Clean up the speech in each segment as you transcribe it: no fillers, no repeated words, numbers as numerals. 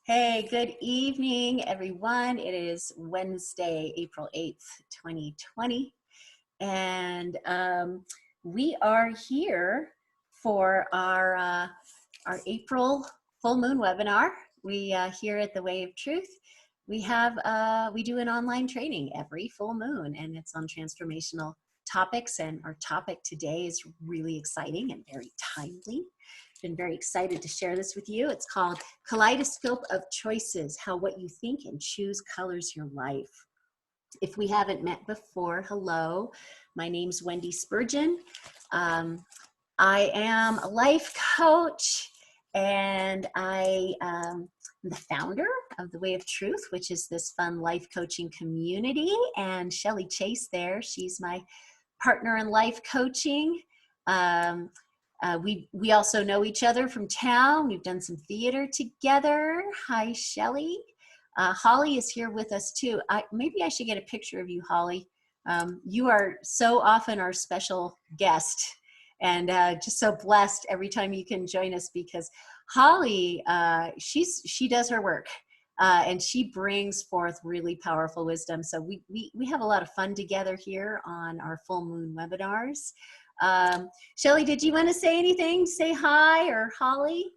Hey, good evening, everyone. It is Wednesday, April 8th, 2020, and we are here for our April full moon webinar. We here at the Way of Truth, we do an online training every full moon, and it's on transformational topics. And our topic today is really exciting and very timely. Been very excited to share this with you. It's called Kaleidoscope of Choices: How What You Think and Choose Colors Your Life. If we haven't met before, hello, my name's Wendy Spurgeon. I am a life coach, and I am the founder of the Way of Truth, which is this fun life coaching community. And Shelly Chase there, she's my partner in life coaching. We also know each other from town. We've done some theater together. Hi, Shelly. Holly is here with us too. Maybe I should get a picture of you, Holly. You are so often our special guest, and just so blessed every time you can join us, because Holly, she does her work, and she brings forth really powerful wisdom. So we have a lot of fun together here on our full moon webinars. Shelly, did you want to say anything? Say hi, or Holly?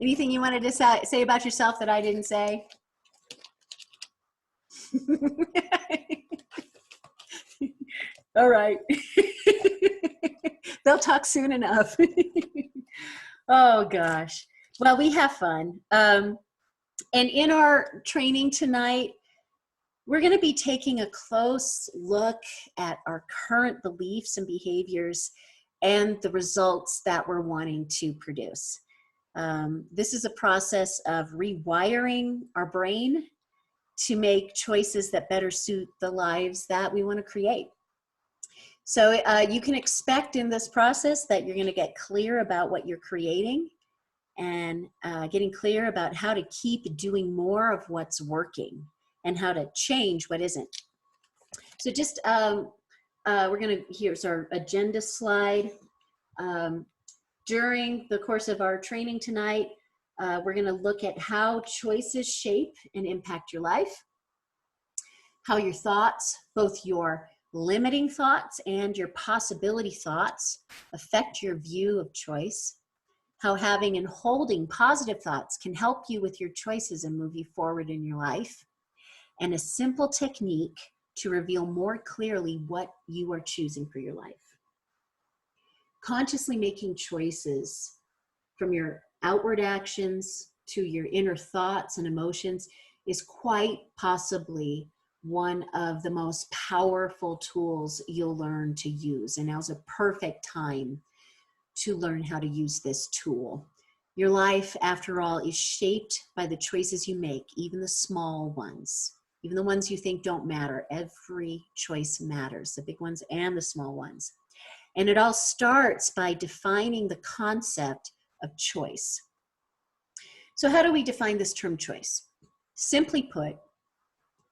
Anything you wanted to say about yourself that I didn't say? All right. They'll talk soon enough. Oh, gosh. Well, we have fun. And in our training tonight, we're going to be taking a close look at our current beliefs and behaviors and the results that we're wanting to produce. This is a process of rewiring our brain to make choices that better suit the lives that we want to create. So you can expect in this process that you're going to get clear about what you're creating, and getting clear about how to keep doing more of what's working and how to change what isn't. So just, we're going to, here's our agenda slide. During the course of our training tonight, we're going to look at how choices shape and impact your life, how your thoughts, both your limiting thoughts and your possibility thoughts, affect your view of choice, how having and holding positive thoughts can help you with your choices and move you forward in your life, and a simple technique to reveal more clearly what you are choosing for your life. Consciously making choices, from your outward actions to your inner thoughts and emotions, is quite possibly one of the most powerful tools you'll learn to use. And now's a perfect time to learn how to use this tool. Your life, after all, is shaped by the choices you make, even the small ones, even the ones you think don't matter. Every choice matters, the big ones and the small ones. And it all starts by defining the concept of choice. So how do we define this term choice? Simply put,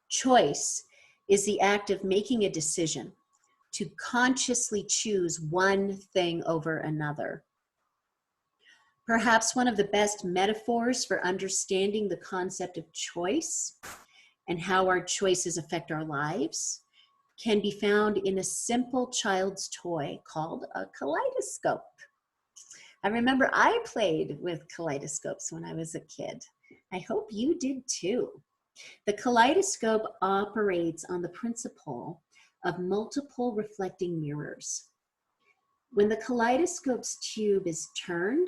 choice is the act of making a decision to consciously choose one thing over another. Perhaps one of the best metaphors for understanding the concept of choice and how our choices affect our lives can be found in a simple child's toy called a kaleidoscope. I remember I played with kaleidoscopes when I was a kid. I hope you did too. The kaleidoscope operates on the principle of multiple reflecting mirrors. When the kaleidoscope's tube is turned,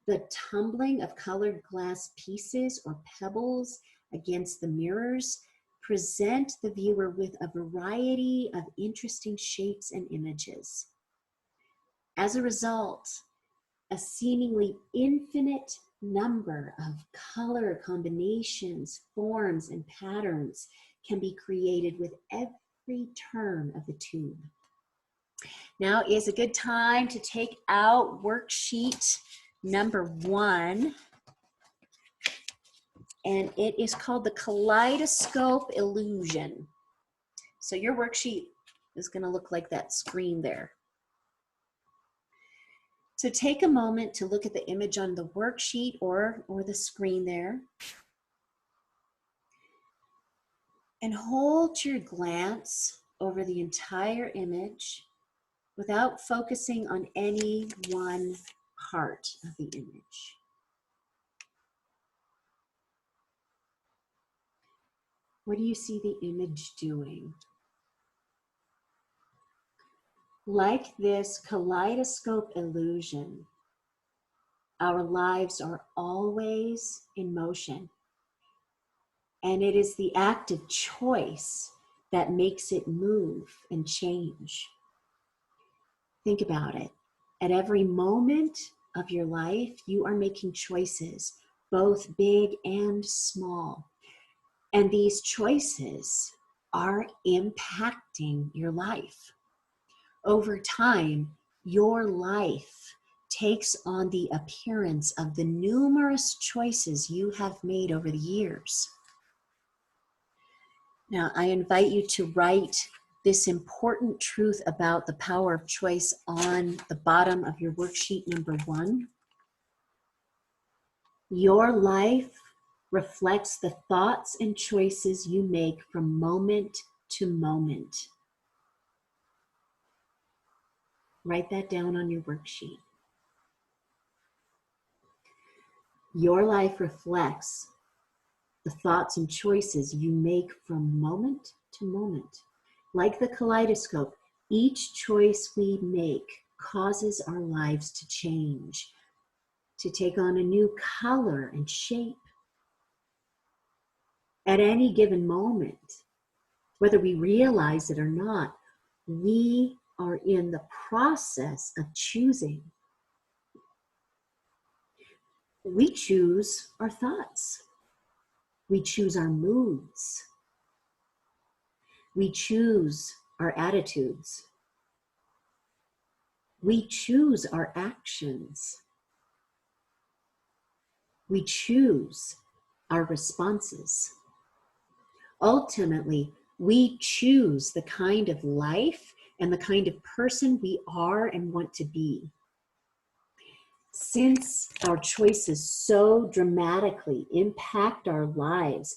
the tumbling of colored glass pieces or pebbles against the mirrors present the viewer with a variety of interesting shapes and images. As a result, a seemingly infinite number of color combinations, forms, and patterns can be created with every turn of the tube. Now is a good time to take out worksheet number 1, and it is called the Kaleidoscope Illusion. So your worksheet is going to look like that screen there. So take a moment to look at the image on the worksheet or the screen there. And hold your glance over the entire image without focusing on any one part of the image. What do you see the image doing? Like this kaleidoscope illusion, our lives are always in motion, and it is the act of choice that makes it move and change. Think about it. At every moment of your life, you are making choices, both big and small. And these choices are impacting your life. Over time, your life takes on the appearance of the numerous choices you have made over the years. Now, I invite you to write this important truth about the power of choice on the bottom of your worksheet number 1. Your life reflects the thoughts and choices you make from moment to moment. Write that down on your worksheet. Your life reflects the thoughts and choices you make from moment to moment. Like the kaleidoscope, each choice we make causes our lives to change, to take on a new color and shape. At any given moment, whether we realize it or not, we are in the process of choosing. We choose our thoughts. We choose our moods. We choose our attitudes. We choose our actions. We choose our responses. Ultimately, we choose the kind of life and the kind of person we are and want to be. Since our choices so dramatically impact our lives,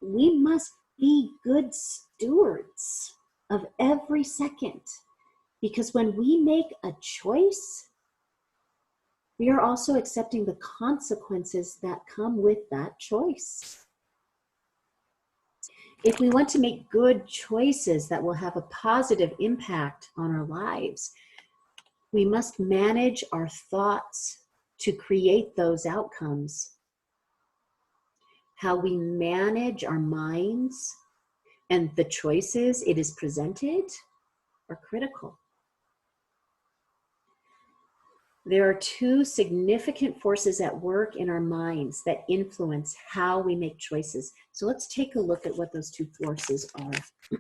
we must be good stewards of every second, because when we make a choice, we are also accepting the consequences that come with that choice. If we want to make good choices that will have a positive impact on our lives, we must manage our thoughts to create those outcomes. How we manage our minds and the choices it is presented are critical. There are 2 significant forces at work in our minds that influence how we make choices. So let's take a look at what those 2 forces are.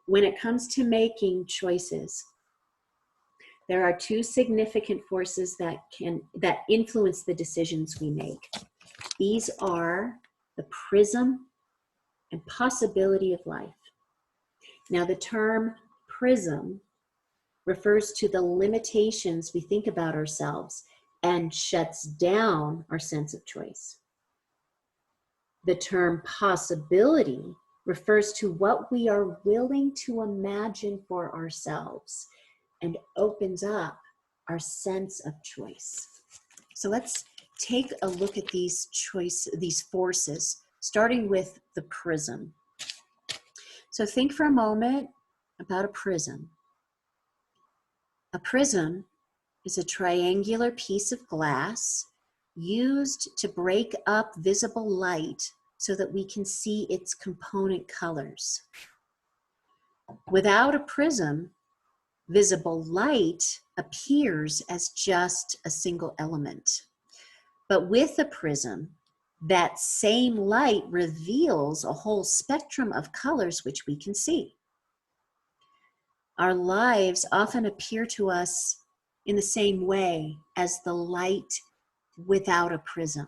When it comes to making choices, there are 2 significant forces that influence the decisions we make. These are the prism and possibility of life. Now, the term prism refers to the limitations we think about ourselves and shuts down our sense of choice. The term possibility refers to what we are willing to imagine for ourselves and opens up our sense of choice. So let's take a look at these forces, starting with the prism. So think for a moment about a prism. A prism is a triangular piece of glass used to break up visible light so that we can see its component colors. Without a prism, visible light appears as just a single element. But with a prism, that same light reveals a whole spectrum of colors which we can see. Our lives often appear to us in the same way as the light without a prism,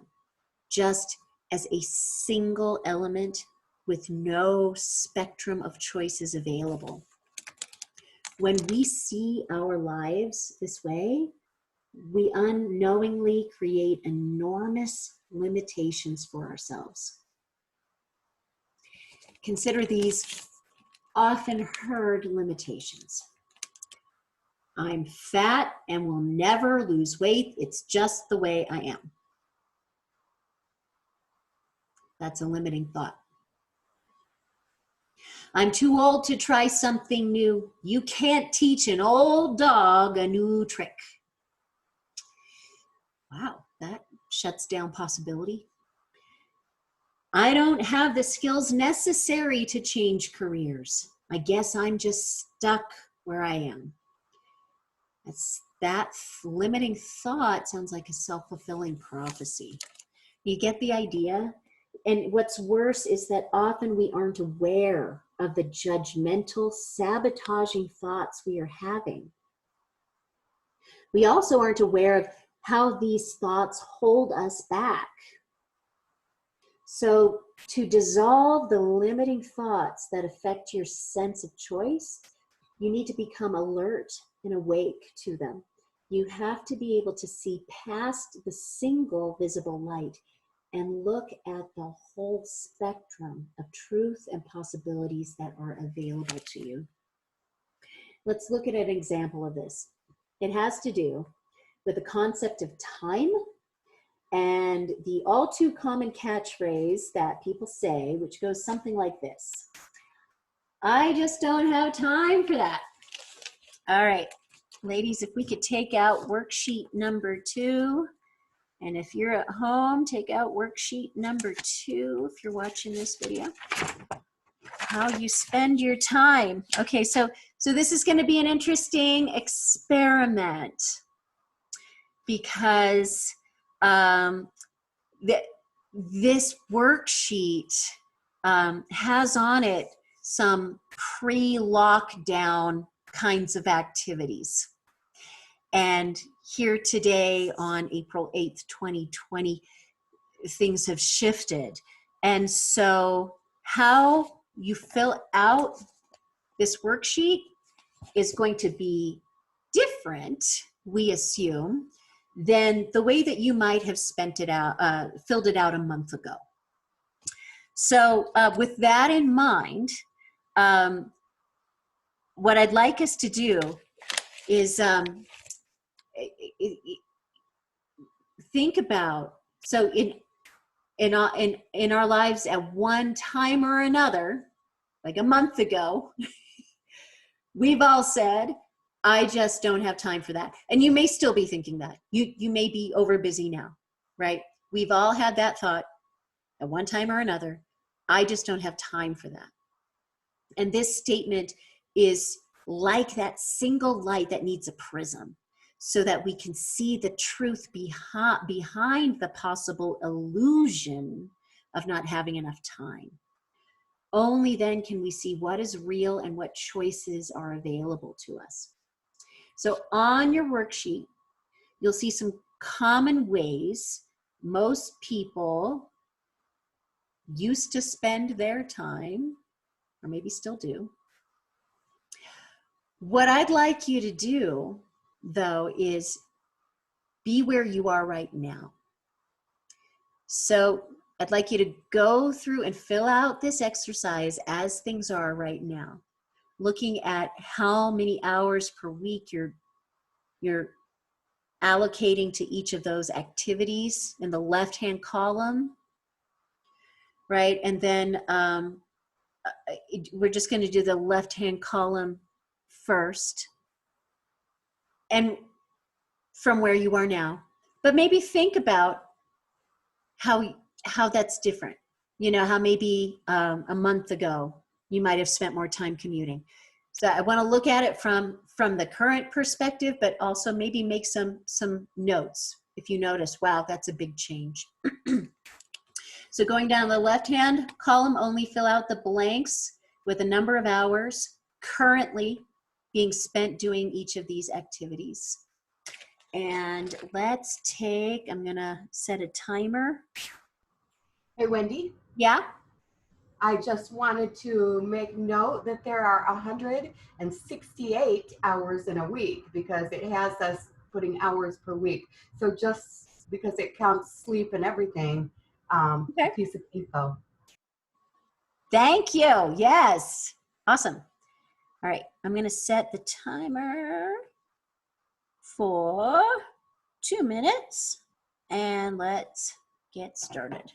just as a single element with no spectrum of choices available. When we see our lives this way, we unknowingly create enormous limitations for ourselves. Consider these often heard limitations. I'm fat and will never lose weight. It's just the way I am. That's a limiting thought. I'm too old to try something new. You can't teach an old dog a new trick. Wow, that shuts down possibility. I don't have the skills necessary to change careers. I guess I'm just stuck where I am. That limiting thought sounds like a self-fulfilling prophecy. You get the idea? And what's worse is that often we aren't aware of the judgmental, sabotaging thoughts we are having. We also aren't aware of how these thoughts hold us back. So to dissolve the limiting thoughts that affect your sense of choice, you need to become alert and awake to them. You have to be able to see past the single visible light and look at the whole spectrum of truth and possibilities that are available to you. Let's look at an example of this. It has to do with the concept of time and the all too common catchphrase that people say, which goes something like this: I just don't have time for that. All right, ladies, if we could take out worksheet number 2. And if you're at home, take out worksheet number 2 if you're watching this video. How you spend your time. Okay, so this is going to be an interesting experiment because this worksheet has on it some pre-lockdown kinds of activities. And here today on April 8th, 2020, things have shifted. And so how you fill out this worksheet is going to be different, we assume, than the way that you might have spent it out, filled it out a month ago. So with that in mind, what I'd like us to do is think about, so in our lives at one time or another, like a month ago, we've all said, I just don't have time for that. And you may still be thinking that. You may be over busy now, right? We've all had that thought at one time or another, I just don't have time for that. And this statement is like that single light that needs a prism so that we can see the truth behind the possible illusion of not having enough time. Only then can we see what is real and what choices are available to us. So on your worksheet, you'll see some common ways most people used to spend their time, or maybe still do. What I'd like you to do, though, is be where you are right now. So I'd like you to go through and fill out this exercise as things are right now, looking at how many hours per week you're allocating to each of those activities in the left-hand column, right? And then we're just going to do the left-hand column first, and from where you are now. But maybe think about how that's different. You know, how maybe a month ago you might have spent more time commuting. So I want to look at it from the current perspective, but also maybe make some notes if you notice, wow, that's a big change. So going down the left-hand column, only fill out the blanks with the number of hours currently being spent doing each of these activities. And let's take, I'm gonna set a timer. Hey, Wendy. Yeah? I just wanted to make note that there are 168 hours in a week because it has us putting hours per week. So just because it counts sleep and everything, a Okay. piece of info. Thank you. Yes. Awesome. All right. I'm going to set the timer for 2 minutes and let's get started.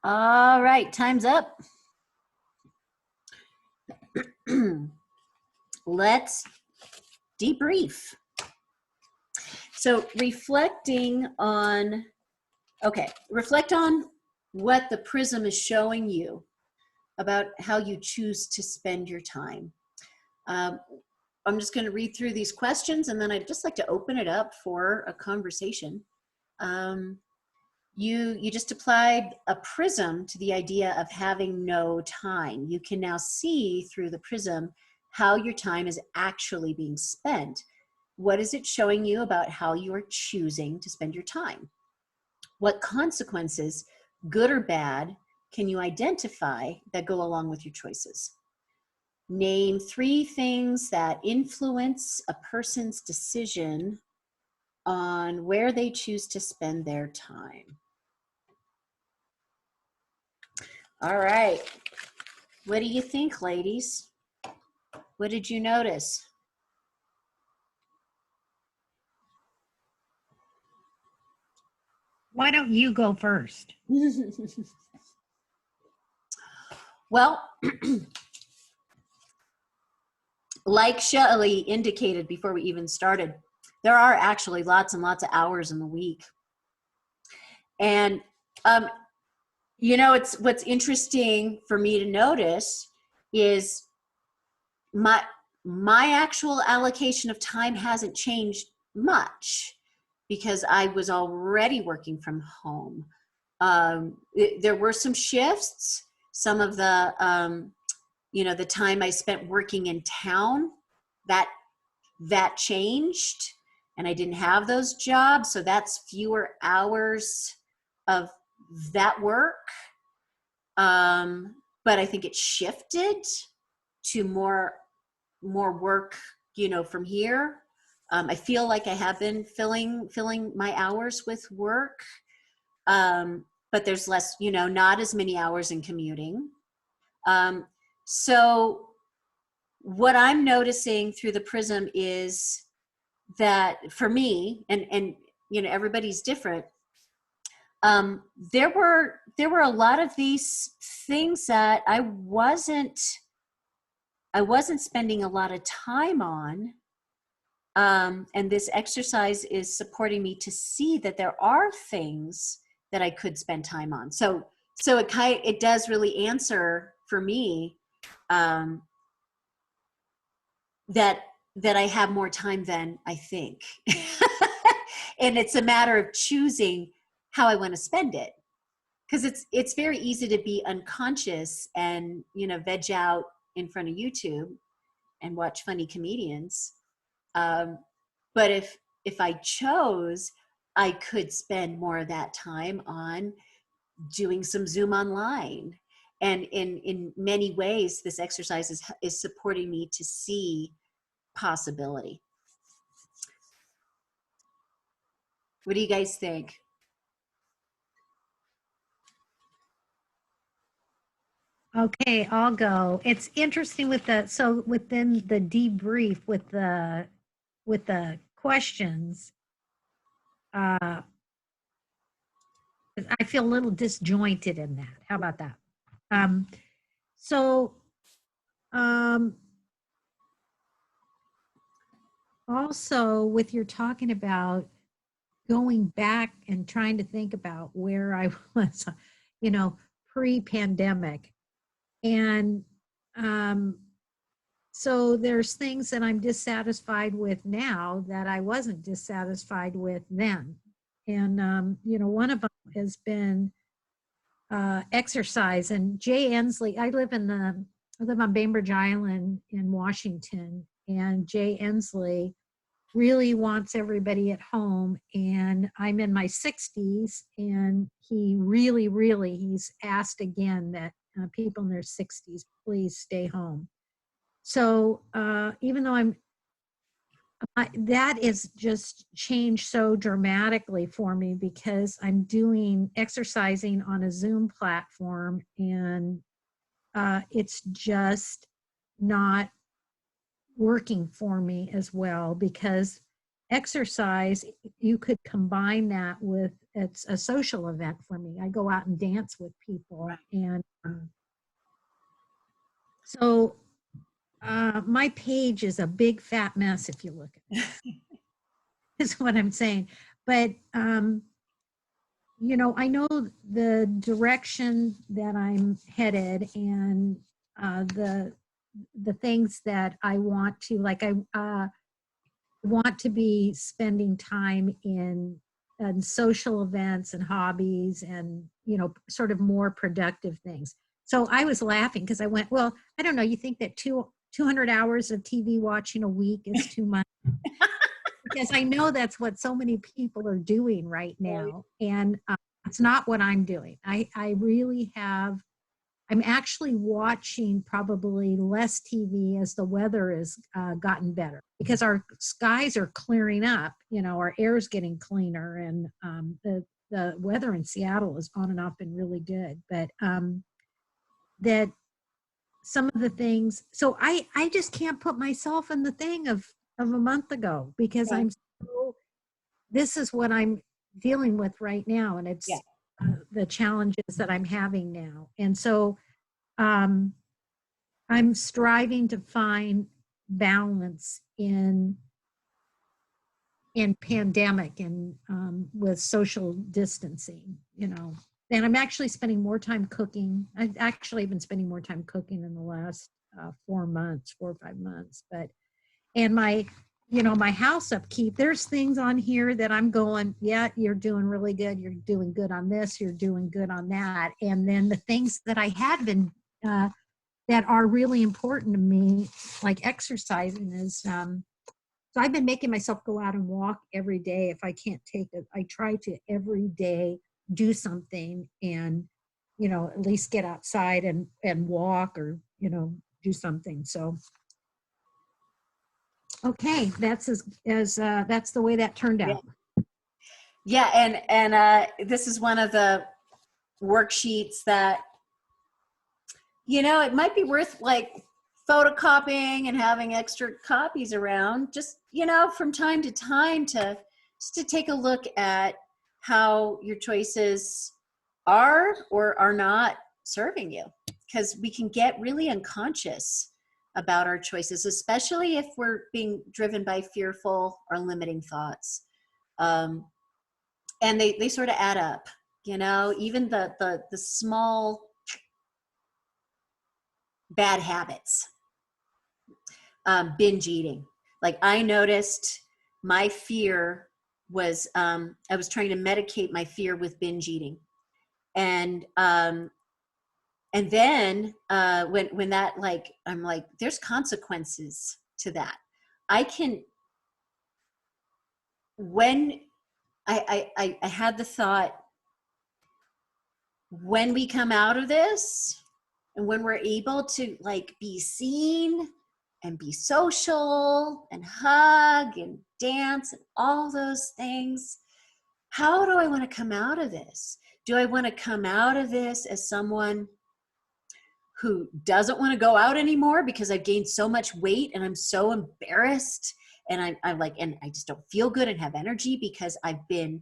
All right, time's up. Let's debrief. So reflect on what the prism is showing you about how you choose to spend your time. I'm just going to read through these questions and then I'd just like to open it up for a conversation. You just applied a prism to the idea of having no time. You can now see through the prism how your time is actually being spent. What is it showing you about how you are choosing to spend your time? What consequences, good or bad, can you identify that go along with your choices? Name 3 things that influence a person's decision on where they choose to spend their time. All right. What do you think, ladies? What did you notice? Why don't you go first? Well, like Shelley indicated before we even started, there are actually lots and lots of hours in the week. And, it's what's interesting for me to notice is my actual allocation of time hasn't changed much because I was already working from home. There were some shifts. Some of the, the time I spent working in town, that changed, and I didn't have those jobs, so that's fewer hours of that work. But I think it shifted to more work, from here. I feel like I have been filling my hours with work, but there's less, not as many hours in commuting. So what I'm noticing through the prism is that for me, and everybody's different, there were a lot of these things that I wasn't spending a lot of time on. And this exercise is supporting me to see that there are things that I could spend time on. So it does really answer for me, that I have more time than I think. And it's a matter of choosing how I want to spend it. Because it's very easy to be unconscious and, veg out in front of YouTube and watch funny comedians. But if I chose, I could spend more of that time on doing some Zoom online. And in many ways, this exercise is supporting me to see possibility. What do you guys think? Okay, I'll go. It's interesting so within the debrief with the questions, I feel a little disjointed in that. How about that? So also with your talking about going back and trying to think about where I was, pre-pandemic. And so there's things that I'm dissatisfied with now that I wasn't dissatisfied with then. And, one of them has been exercise. And Jay Ensley, I live on Bainbridge Island in Washington, and Jay Ensley really wants everybody at home. And I'm in my 60s, and he really, he's asked again that people in their 60s, please stay home. So even though that is just changed so dramatically for me, because I'm exercising on a Zoom platform, and it's just not working for me as well, because exercise, you could combine that with, it's a social event for me. I go out and dance with people. Right. And so my page is a big fat mess if you look at it. Is what I'm saying. But I know the direction that I'm headed, and the things that I want to, like, I want to be spending time in social events and hobbies, and sort of more productive things. So I was laughing because I went, well, I don't know, you think that 200 hours of TV watching a week is too much? Because I know that's what so many people are doing right now. And it's not what I'm doing. I really I'm actually watching probably less TV as the weather has gotten better, because our skies are clearing up, our air is getting cleaner, and the weather in Seattle is on and off been really good. But that some of the things, so I just can't put myself in the thing of a month ago, because this is what I'm dealing with right now. And it's the challenges that I'm having now. And so I'm striving to find balance in pandemic, and with social distancing, and I'm actually spending more time cooking. I've actually been spending more time cooking in the last 4 or 5 months. And my house upkeep, there's things on here that I'm going, yeah, you're doing really good. You're doing good on this. You're doing good on that. And then the things that I had been, that are really important to me, like exercising, is, so I've been making myself go out and walk every day. If I can't take it, I try to every day do something, and, at least get outside and walk, or, do something. So, okay, that's that's the way that turned out. Yeah, and this is one of the worksheets that, it might be worth like photocopying and having extra copies around, just, from time to time, to take a look at how your choices are or are not serving you, because we can get really unconscious about our choices, especially if we're being driven by fearful or limiting thoughts. And they sort of add up, you know, even the small bad habits. Binge eating. Like I noticed my fear was, I was trying to medicate my fear with binge eating. And then when that, like, I'm like, there's consequences to that. I can, when I had the thought, when we come out of this and when we're able to like be seen and be social and hug and dance and all those things, how do I want to come out of this? Do I want to come out of this as someone who doesn't want to go out anymore because I've gained so much weight and I'm so embarrassed and I'm like, and I just don't feel good and have energy because I've been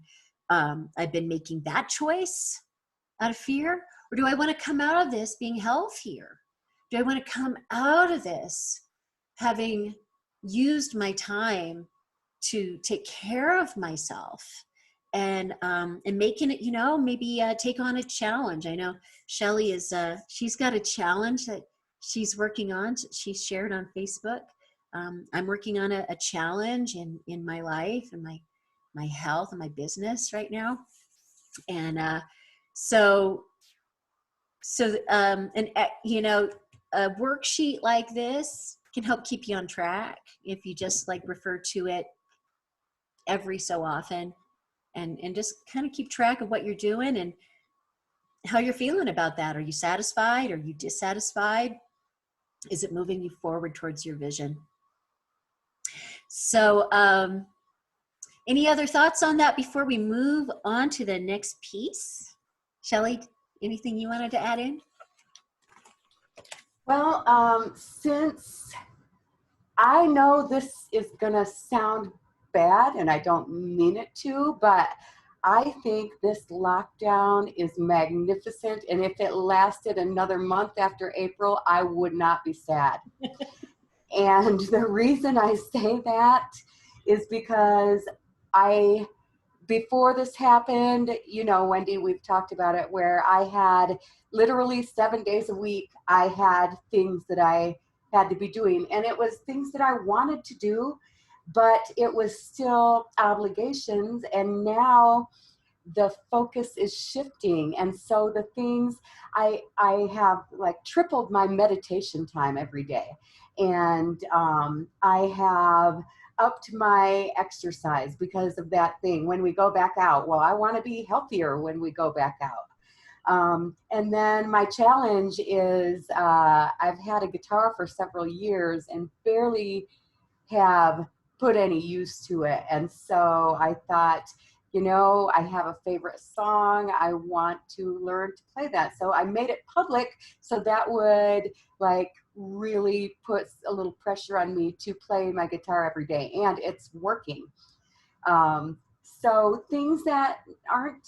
making that choice out of fear? Or do I want to come out of this being healthier? Do I want to come out of this having used my time to take care of myself and making it, you know, maybe take on a challenge? I know Shelly is, she's got a challenge that she's working on. She shared on Facebook. I'm working on a challenge in my life and my health and my business right now. And so, you know, a worksheet like this can help keep you on track if you just like refer to it every so often and just kind of keep track of what you're doing and how you're feeling about that. Are you satisfied? Are you dissatisfied? Is it moving you forward towards your vision? So, any other thoughts on that before we move on to the next piece? Shelley, anything you wanted to add in? Well, since I know this is going to sound bad and I don't mean it to, but I think this lockdown is magnificent. And if it lasted another month after April, I would not be sad. And the reason I say that is because before this happened, you know, Wendy, we've talked about it, where I had literally 7 days a week, I had things that I had to be doing. And it was things that I wanted to do, but it was still obligations. And now the focus is shifting. And so the things I have like tripled my meditation time every day. And I have upped my exercise because of that thing. When we go back out, well, I want to be healthier when we go back out. And then my challenge is I've had a guitar for several years and barely have put any use to it. And so I thought, you know, I have a favorite song. I want to learn to play that. So I made it public so that would like really put a little pressure on me to play my guitar every day. And it's working. So things that aren't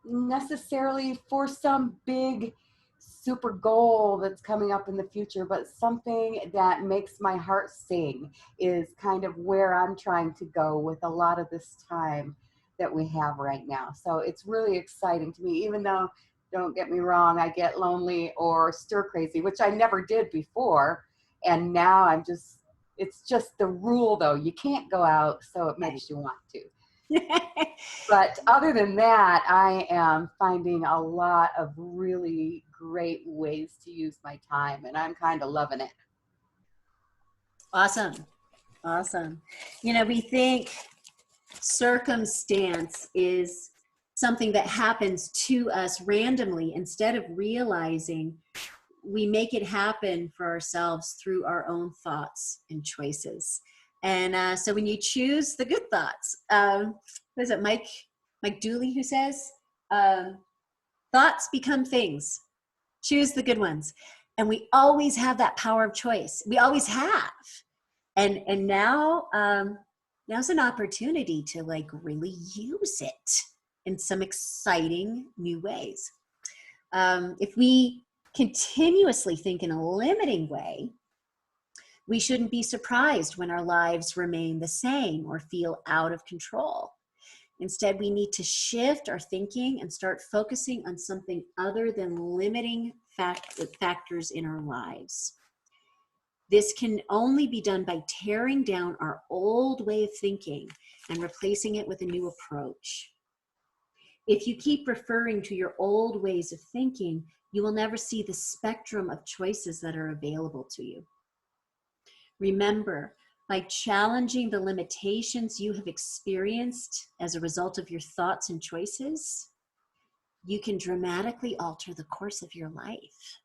necessarily for some big super goal that's coming up in the future, but something that makes my heart sing is kind of where I'm trying to go with a lot of this time that we have right now. So it's really exciting to me, even though, don't get me wrong, I get lonely or stir crazy, which I never did before. And now it's just the rule though. You can't go out, so it makes you want to. But other than that, I am finding a lot of really great ways to use my time, and I'm kind of loving it. Awesome. Awesome. You know, we think circumstance is something that happens to us randomly. Instead of realizing we make it happen for ourselves through our own thoughts and choices. And so when you choose the good thoughts, what is it, Mike Dooley who says, thoughts become things. Choose the good ones. And we always have that power of choice. We always have. And now, now's an opportunity to like really use it in some exciting new ways. If we continuously think in a limiting way, we shouldn't be surprised when our lives remain the same or feel out of control. Instead, we need to shift our thinking and start focusing on something other than limiting factors in our lives. This can only be done by tearing down our old way of thinking and replacing it with a new approach. If you keep referring to your old ways of thinking, you will never see the spectrum of choices that are available to you. Remember, by challenging the limitations you have experienced as a result of your thoughts and choices, you can dramatically alter the course of your life.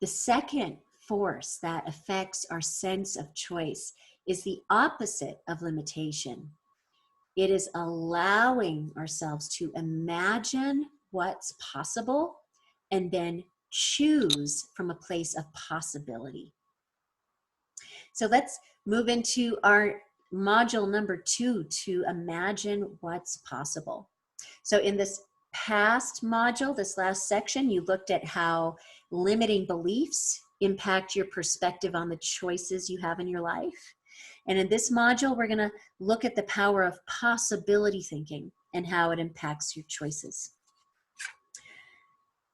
The second force that affects our sense of choice is the opposite of limitation. It is allowing ourselves to imagine what's possible and then choose from a place of possibility. So let's move into our module number 2, to imagine what's possible. So in this past module, this last section, you looked at how limiting beliefs impact your perspective on the choices you have in your life. And in this module, we're going to look at the power of possibility thinking and how it impacts your choices.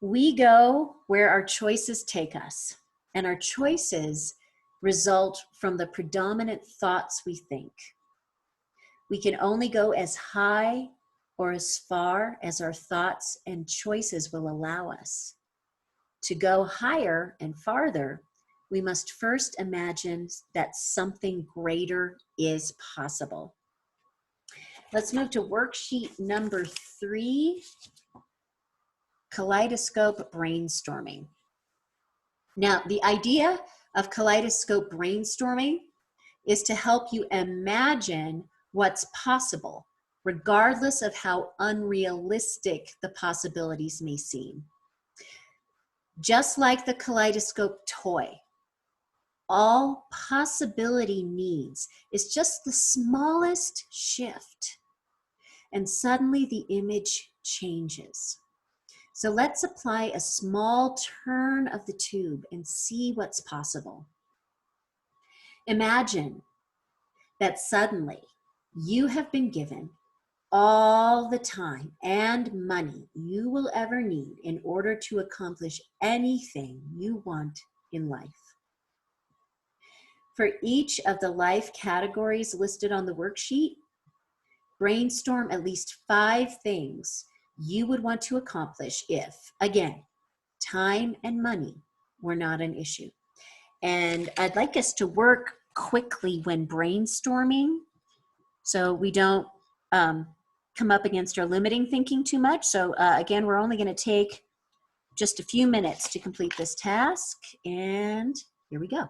We go where our choices take us, and our choices result from the predominant thoughts we think. We can only go as high or as far as our thoughts and choices will allow us. To go higher and farther, we must first imagine that something greater is possible. Let's move to worksheet number 3, Kaleidoscope brainstorming. Now, the idea of kaleidoscope brainstorming is to help you imagine what's possible, regardless of how unrealistic the possibilities may seem. Just like the kaleidoscope toy, all possibility needs is just the smallest shift, and suddenly the image changes. So let's apply a small turn of the tube and see what's possible. Imagine that suddenly you have been given all the time and money you will ever need in order to accomplish anything you want in life. For each of the life categories listed on the worksheet, brainstorm at least 5 things you would want to accomplish if, again, time and money were not an issue. And I'd like us to work quickly when brainstorming so we don't come up against our limiting thinking too much. So again, we're only going to take just a few minutes to complete this task. And here we go.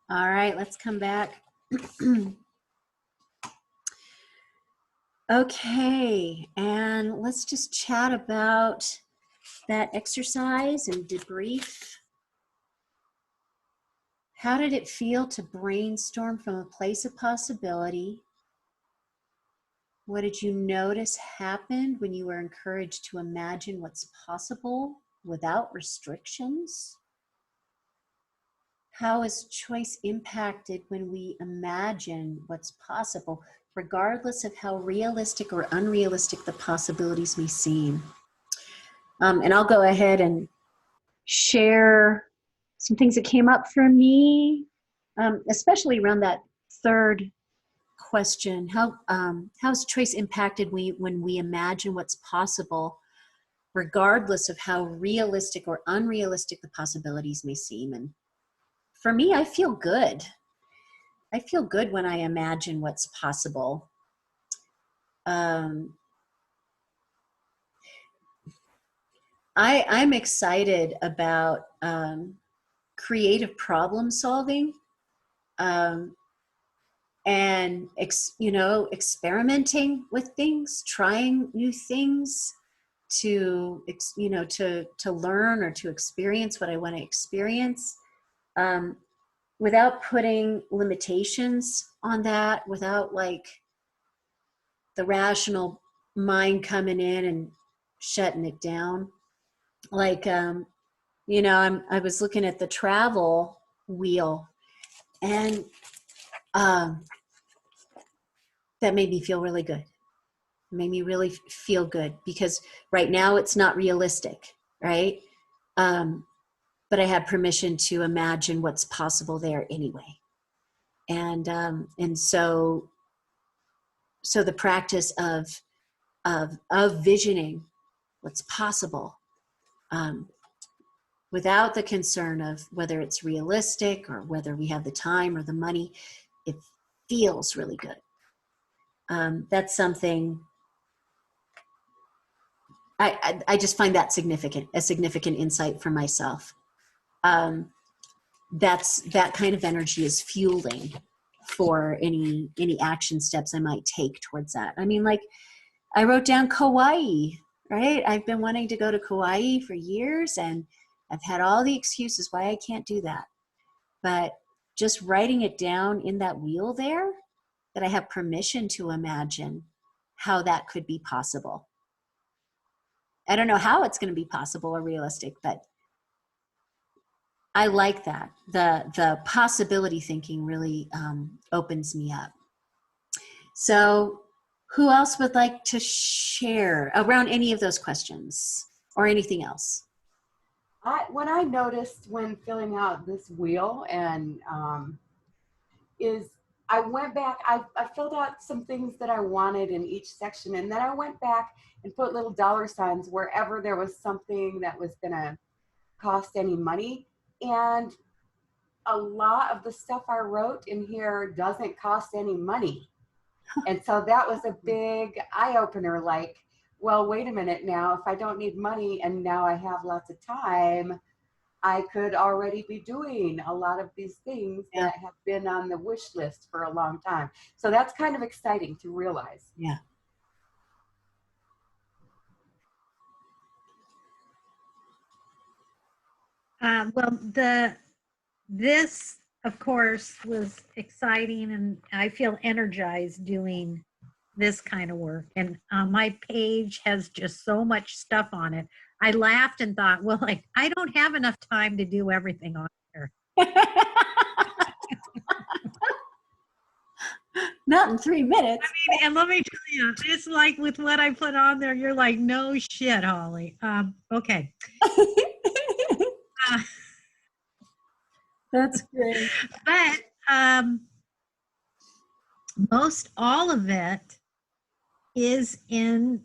All right, let's come back. Okay, and let's just chat about that exercise and debrief. How did it feel to brainstorm from a place of possibility? What did you notice happened when you were encouraged to imagine what's possible without restrictions? How is choice impacted when we imagine what's possible, regardless of how realistic or unrealistic the possibilities may seem? And I'll go ahead and share some things that came up for me, especially around that third question. How's choice impacted when we imagine what's possible, regardless of how realistic or unrealistic the possibilities may seem? And for me, I feel good. I feel good when I imagine what's possible. I'm excited about creative problem solving, and experimenting with things, trying new things to learn or to experience what I want to experience, without putting limitations on that, without like the rational mind coming in and shutting it down. Like, I was looking at the travel wheel, and that made me feel really good. It made me really feel good because right now it's not realistic, right? But I had permission to imagine what's possible there anyway. And so the practice of visioning what's possible, without the concern of whether it's realistic or whether we have the time or the money, it feels really good. That's something I just find that a significant insight for myself. That kind of energy is fueling for any action steps I might take towards that. I mean, like, I wrote down Kauai, right? I've been wanting to go to Kauai for years, and I've had all the excuses why I can't do that. But just writing it down in that wheel there, that I have permission to imagine how that could be possible. I don't know how it's going to be possible or realistic, but I like that. The possibility thinking really opens me up. So who else would like to share around any of those questions or anything else? What I noticed when filling out this wheel and is I went back, I filled out some things that I wanted in each section, and then I went back and put little dollar signs wherever there was something that was gonna cost any money. And a lot of the stuff I wrote in here doesn't cost any money. And so that was a big eye opener, like, well, wait a minute now, if I don't need money and now I have lots of time, I could already be doing a lot of these things Yeah. that have been on the wish list for a long time. So that's kind of exciting to realize. Yeah. Well, this, of course, was exciting, and I feel energized doing this kind of work. And my page has just so much stuff on it. I laughed and thought, well, like, I don't have enough time to do everything on here. Not in 3 minutes. I mean, and let me tell you, it's like with what I put on there, you're like, no shit, Holly. Okay. That's great. But most all of it is in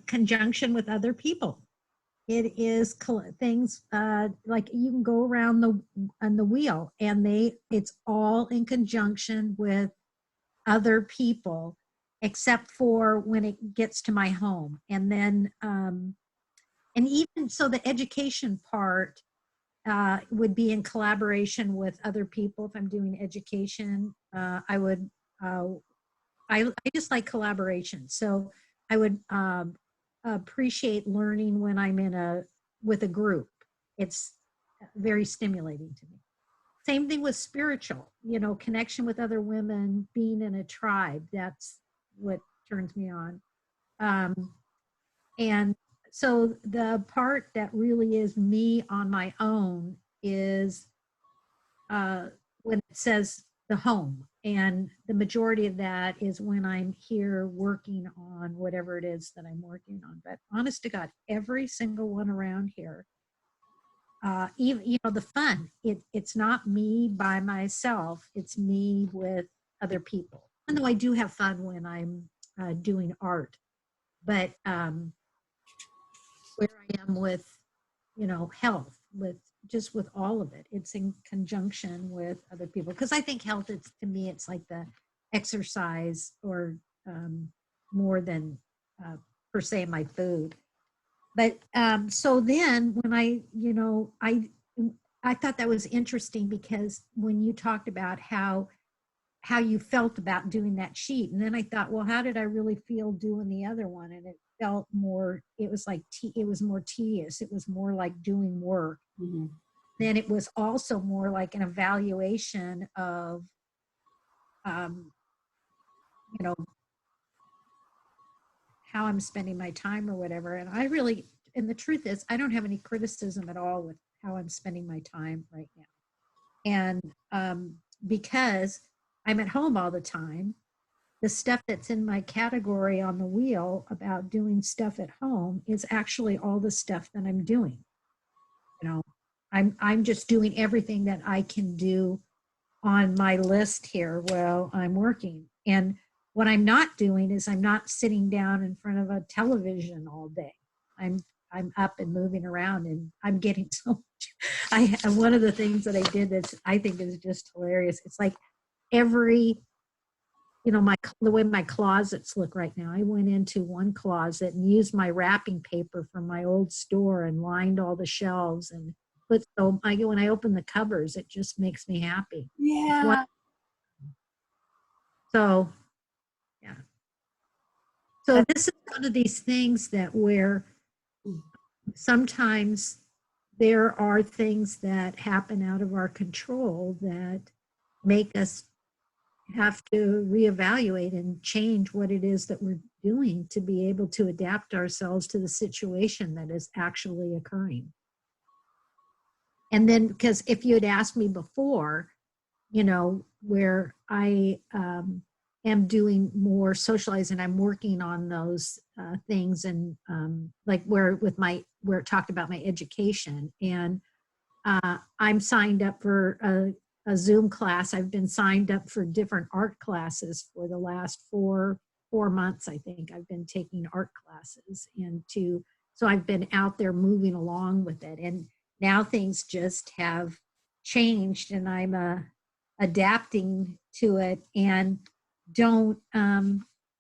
conjunction with other people. It is things like you can go around on the wheel, and it's all in conjunction with other people, except for when it gets to my home. And then and even so, the education part would be in collaboration with other people. If I'm doing education, I would, I just like collaboration. So I would appreciate learning when I'm with a group. It's very stimulating to me. Same thing with spiritual, connection with other women, being in a tribe. That's what turns me on. And so the part that really is me on my own is when it says the home. And the majority of that is when I'm here working on whatever it is that I'm working on. But honest to God, every single one around here, even the fun, it's not me by myself, it's me with other people. And though I do have fun when I'm doing art, but where I am with health, with just with all of it, it's in conjunction with other people, because I think health, it's, to me, it's like the exercise, or more than per se my food. But so then when I thought that was interesting, because when you talked about how you felt about doing that sheet, and then I thought, well, how did I really feel doing the other one? And it felt more, it was like it was more tedious, it was more like doing work. Mm-hmm. Then it was also more like an evaluation of you know how I'm spending my time or whatever. And the truth is, I don't have any criticism at all with how I'm spending my time right now. And because I'm at home all the time, the stuff that's in my category on the wheel about doing stuff at home is actually all the stuff that I'm doing. I'm just doing everything that I can do on my list here while I'm working. And what I'm not doing is I'm not sitting down in front of a television all day. I'm up and moving around, and I'm getting so much. One of the things that I did that I think is just hilarious. It's like every, the way my closets look right now. I went into one closet and used my wrapping paper from my old store and lined all the shelves and when I open the covers, it just makes me happy. Yeah. So, yeah. So this is one of these things that where sometimes there are things that happen out of our control that make us have to reevaluate and change what it is that we're doing to be able to adapt ourselves to the situation that is actually occurring. And then, because if you had asked me before, where I am doing more socializing, I'm working on those things, and like where it talked about my education, and I'm signed up for a Zoom class. I've been signed up for different art classes for the last four months. I think I've been taking art classes, so I've been out there moving along with it, and now things just have changed, and I'm adapting to it, and don't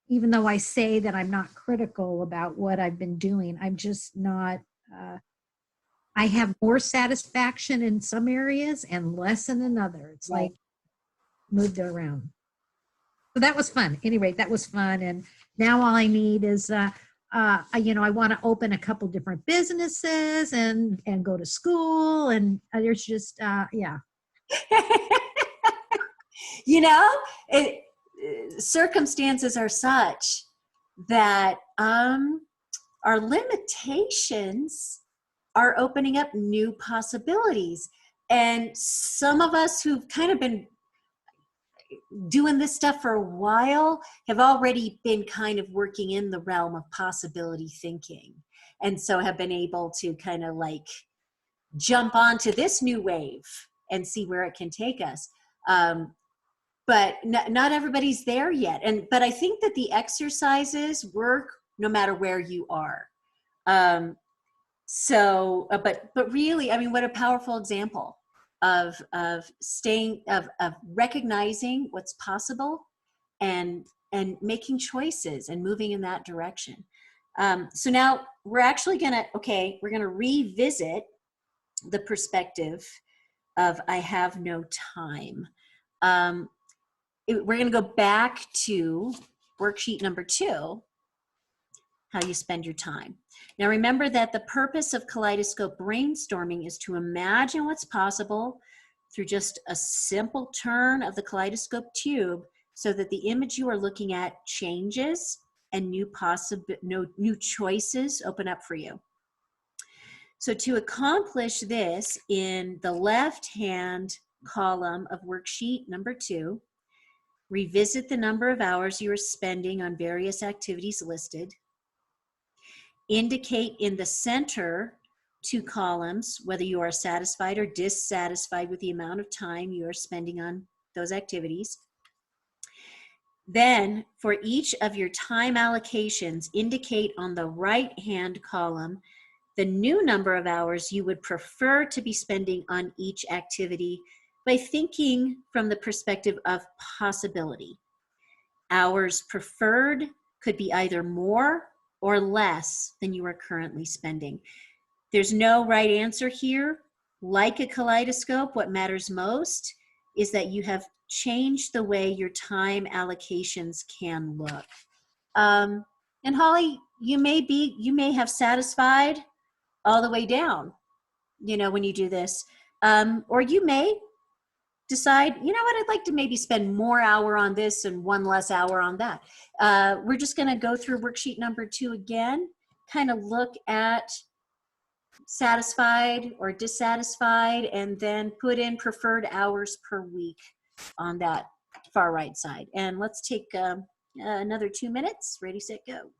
even though I say that I'm not critical about what I've been doing, I'm just not I have more satisfaction in some areas and less in another. It's Right. like moved it around. So that was fun. Anyway, that was fun. And now all I need is, I want to open a couple different businesses and go to school. And there's just, yeah. It, circumstances are such that our limitations are opening up new possibilities. And some of us who've kind of been doing this stuff for a while have already been kind of working in the realm of possibility thinking. And so have been able to kind of like jump onto this new wave and see where it can take us. But not everybody's there yet. But I think that the exercises work no matter where you are. But really, I mean, what a powerful example of recognizing what's possible and making choices and moving in that direction. So now we're actually gonna revisit the perspective of I have no time. We're going to go back to worksheet number 2, how you spend your time. Now remember that the purpose of Kaleidoscope brainstorming is to imagine what's possible through just a simple turn of the kaleidoscope tube so that the image you are looking at changes and new choices open up for you. So to accomplish this, in the left-hand column of worksheet number 2, revisit the number of hours you are spending on various activities listed. Indicate in the center 2 columns whether you are satisfied or dissatisfied with the amount of time you are spending on those activities. Then, for each of your time allocations, indicate on the right-hand column the new number of hours you would prefer to be spending on each activity by thinking from the perspective of possibility. Hours preferred could be either more or less than you are currently spending. There's no right answer here. Like a kaleidoscope, what matters most is that you have changed the way your time allocations can look. And Holly, you may have satisfied all the way down, when you do this. Or you may decide, you know what, I'd like to maybe spend more hour on this and 1 less hour on that. We're just going to go through worksheet number 2 again, kind of look at satisfied or dissatisfied, and then put in preferred hours per week on that far right side. And let's take another 2 minutes. Ready, set, go.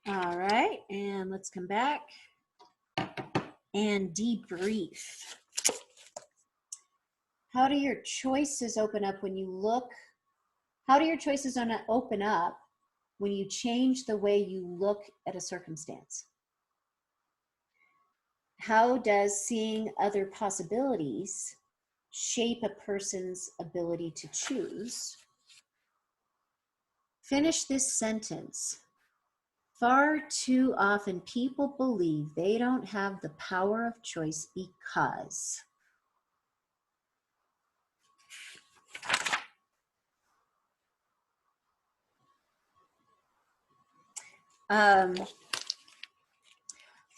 All right, and let's come back and debrief. How do your choices open up when you look? How do your choices open up when you change the way you look at a circumstance? How does seeing other possibilities shape a person's ability to choose? Finish this sentence. Far too often people believe they don't have the power of choice because.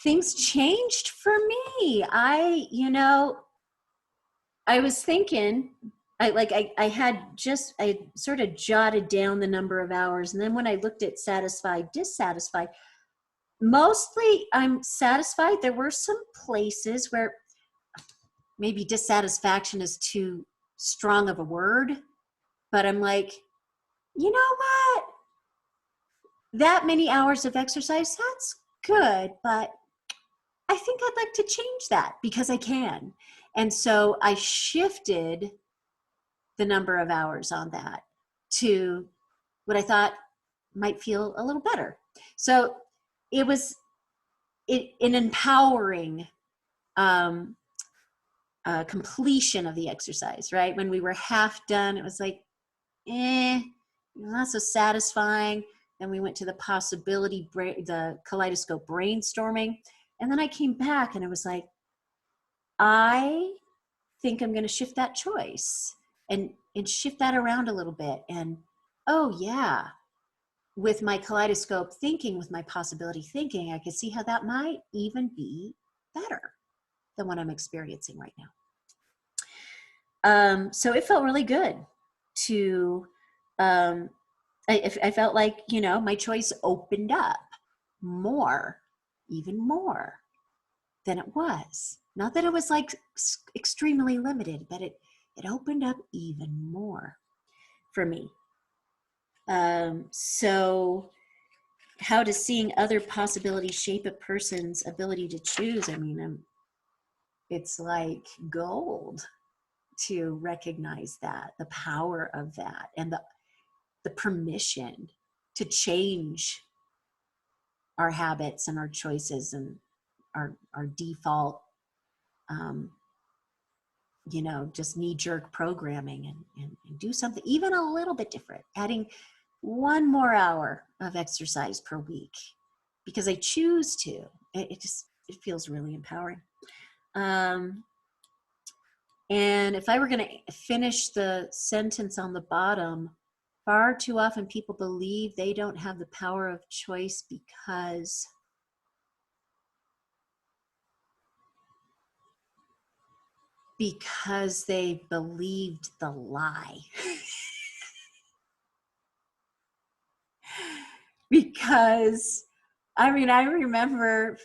Things changed for me. I was thinking, I sort of jotted down the number of hours. And then when I looked at satisfied, dissatisfied, mostly I'm satisfied. There were some places where maybe dissatisfaction is too strong of a word, but I'm like, you know what? That many hours of exercise, that's good, but I think I'd like to change that because I can. And so I shifted the number of hours on that to what I thought might feel a little better. So it was an empowering um, completion of the exercise, right? When we were half done, it was like, not so satisfying. Then we went to the possibility, the Kaleidoscope brainstorming. And then I came back and it was like, I think I'm going to shift that choice and shift that around a little bit. And oh yeah, with my kaleidoscope thinking, with my possibility thinking, I could see how that might even be better than what I'm experiencing right now. So it felt really good to, I felt like, you know, my choice opened up more, even more than it was. Not that it was like extremely limited, but it opened up even more for me. So how does seeing other possibilities shape a person's ability to choose? I mean, it's like gold to recognize that, the power of that, and the permission to change our habits and our choices and our default, you know, just knee-jerk programming and do something even a little bit different, adding 1 more hour of exercise per week because I choose to. It feels really empowering. And if I were going to finish the sentence on the bottom, far too often people believe they don't have the power of choice because they believed the lie. Because I mean, I remember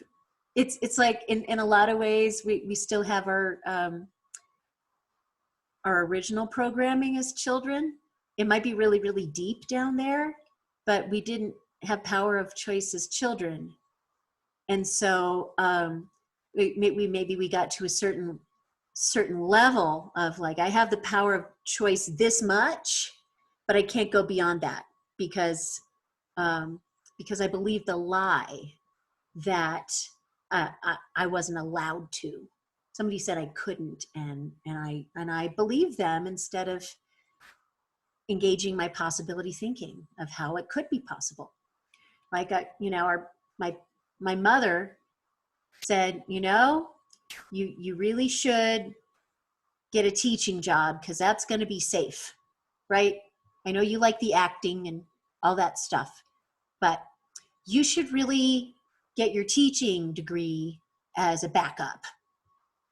it's like in a lot of ways we still have our original programming as children. It might be really, really deep down there, but we didn't have power of choice as children. And so maybe we got to a certain level of like, I have the power of choice this much, but I can't go beyond that because I believe the lie that I wasn't allowed to. Somebody said I couldn't, and I believed them instead of engaging my possibility thinking of how it could be possible. Like you know, my mother said, you know, you really should get a teaching job because that's going to be safe, right? I know you like the acting and all that stuff, but you should really get your teaching degree as a backup,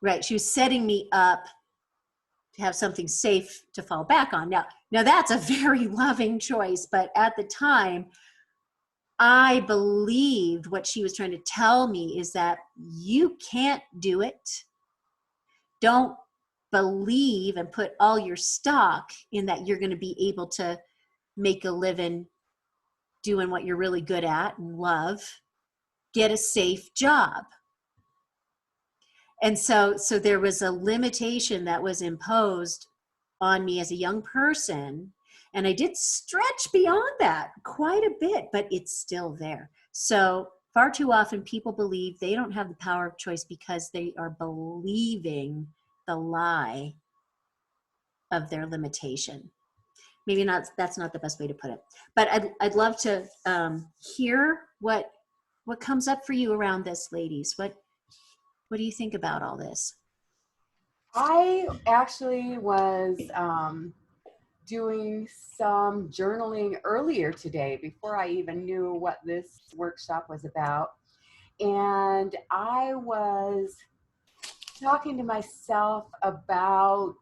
right? She was setting me up to have something safe to fall back on. Now that's a very loving choice, but at the time, I believed what she was trying to tell me is that you can't do it. Don't believe and put all your stock in that you're going to be able to make a living doing what you're really good at and love. Get a safe job. And so there was a limitation that was imposed on me as a young person. And I did stretch beyond that quite a bit, but it's still there. So far too often people believe they don't have the power of choice because they are believing the lie of their limitation. Maybe not, that's not the best way to put it, but I'd love to hear what comes up for you around this, ladies. What do you think about all this? I actually was doing some journaling earlier today before I even knew what this workshop was about. And I was talking to myself about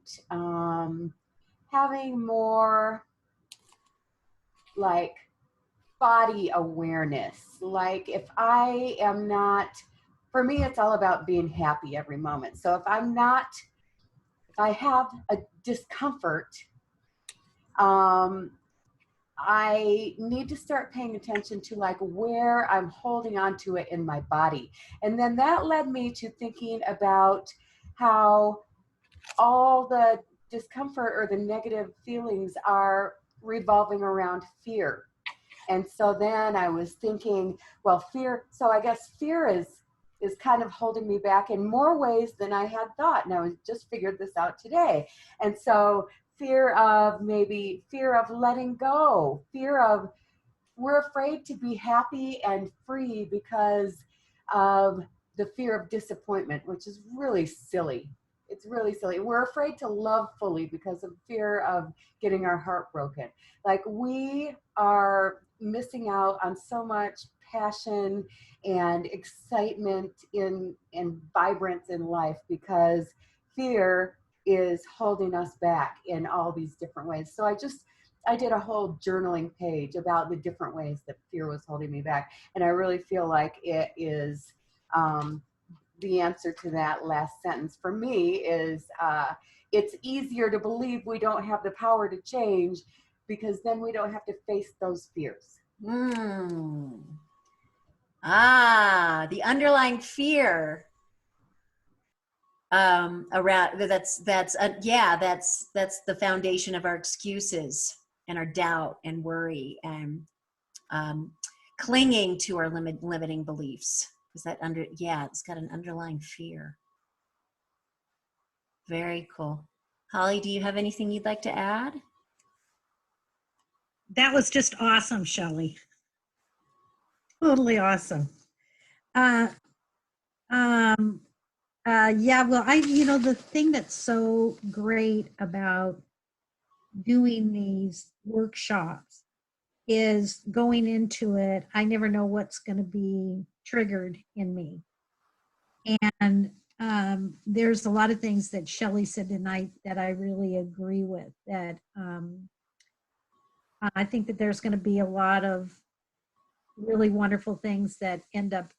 having more like body awareness. Like if I am not, for me, it's all about being happy every moment. So if I'm not I have a discomfort, um, I need to start paying attention to like where I'm holding on to it in my body. And then that led me to thinking about how all the discomfort or the negative feelings are revolving around fear. And so then I was thinking, well, fear, so I guess fear is kind of holding me back in more ways than I had thought. And I was just figured this out today. And so fear of letting go, fear of, we're afraid to be happy and free because of the fear of disappointment, which is really silly. It's really silly. We're afraid to love fully because of fear of getting our heart broken. Like, we are missing out on so much passion and excitement and vibrance in life because fear is holding us back in all these different ways. So I did a whole journaling page about the different ways that fear was holding me back. And I really feel like it is, the answer to that last sentence for me is, it's easier to believe we don't have the power to change because then we don't have to face those fears. Mm. Ah, the underlying fear around that's the foundation of our excuses and our doubt and worry and um, clinging to our limiting beliefs. Is that it's got an underlying fear. Very cool. Holly, do you have anything you'd like to add? That was just awesome, Shelley. Totally awesome. Uh, um, yeah, well, the thing that's so great about doing these workshops is going into it, I never know what's going to be triggered in me. And there's a lot of things that Shelley said tonight that I really agree with, that I think that there's going to be a lot of really wonderful things that end up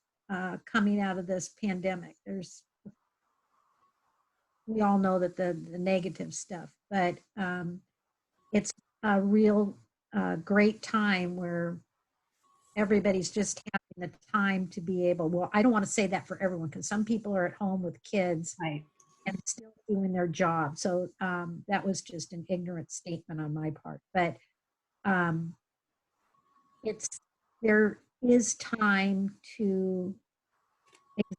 coming out of this pandemic. We all know that the negative stuff, but it's a real great time where everybody's just having the time to be able, well, I don't want to say that for everyone because some people are at home with kids Right. and still doing their job. So that was just an ignorant statement on my part. But um, there is time to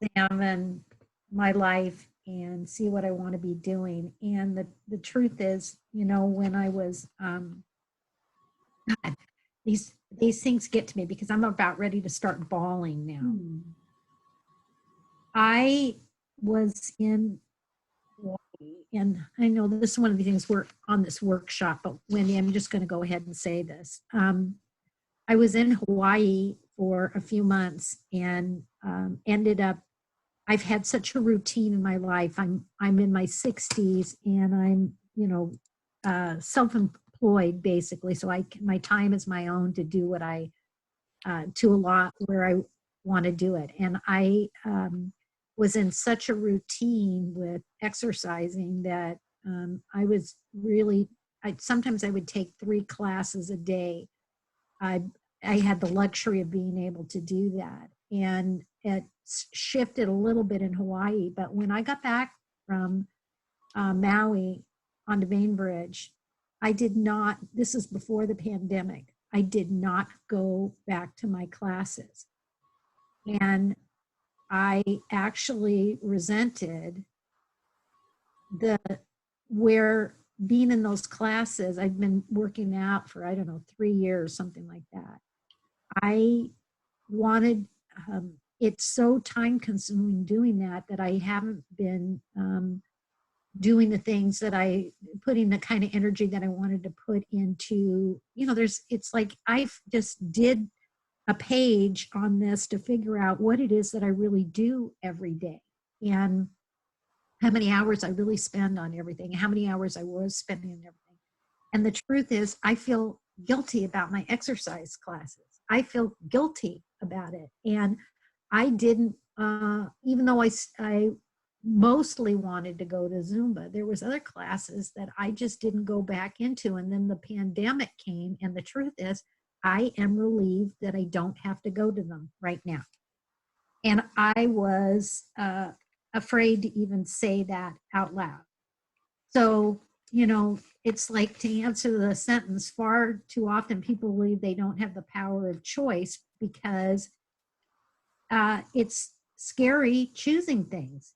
examine my life and see what I want to be doing. And the truth is, when I was, God, these things get to me because I'm about ready to start bawling now. Hmm. I was in Hawaii, and I know this is one of the things we're on this workshop, but Wendy, I'm just going to go ahead and say this. I was in Hawaii for a few months and ended up, I've had such a routine in my life. I'm in my 60s and I'm, self-employed basically. So my time is my own to do what I, to a lot where I want to do it. And I was in such a routine with exercising that I was really, sometimes I would take 3 classes a day. I had the luxury of being able to do that. And it shifted a little bit in Hawaii. But when I got back from Maui onto Bainbridge, I did not, this is before the pandemic, I did not go back to my classes. And I actually resented where being in those classes, I've been working out for, I don't know, 3 years, something like that. I wanted, it's so time consuming doing that I haven't been doing the things that putting the kind of energy that I wanted to put into, it's like I just did a page on this to figure out what it is that I really do every day and how many hours I really spend on everything, how many hours I was spending on everything. And the truth is, I feel guilty about my exercise classes. I feel guilty about it. And I didn't, even though I mostly wanted to go to Zumba. There was other classes that I just didn't go back into. And then the pandemic came, and the truth is, I am relieved that I don't have to go to them right now. And I was afraid to even say that out loud. So, it's like, to answer the sentence, far too often people believe they don't have the power of choice because it's scary choosing things.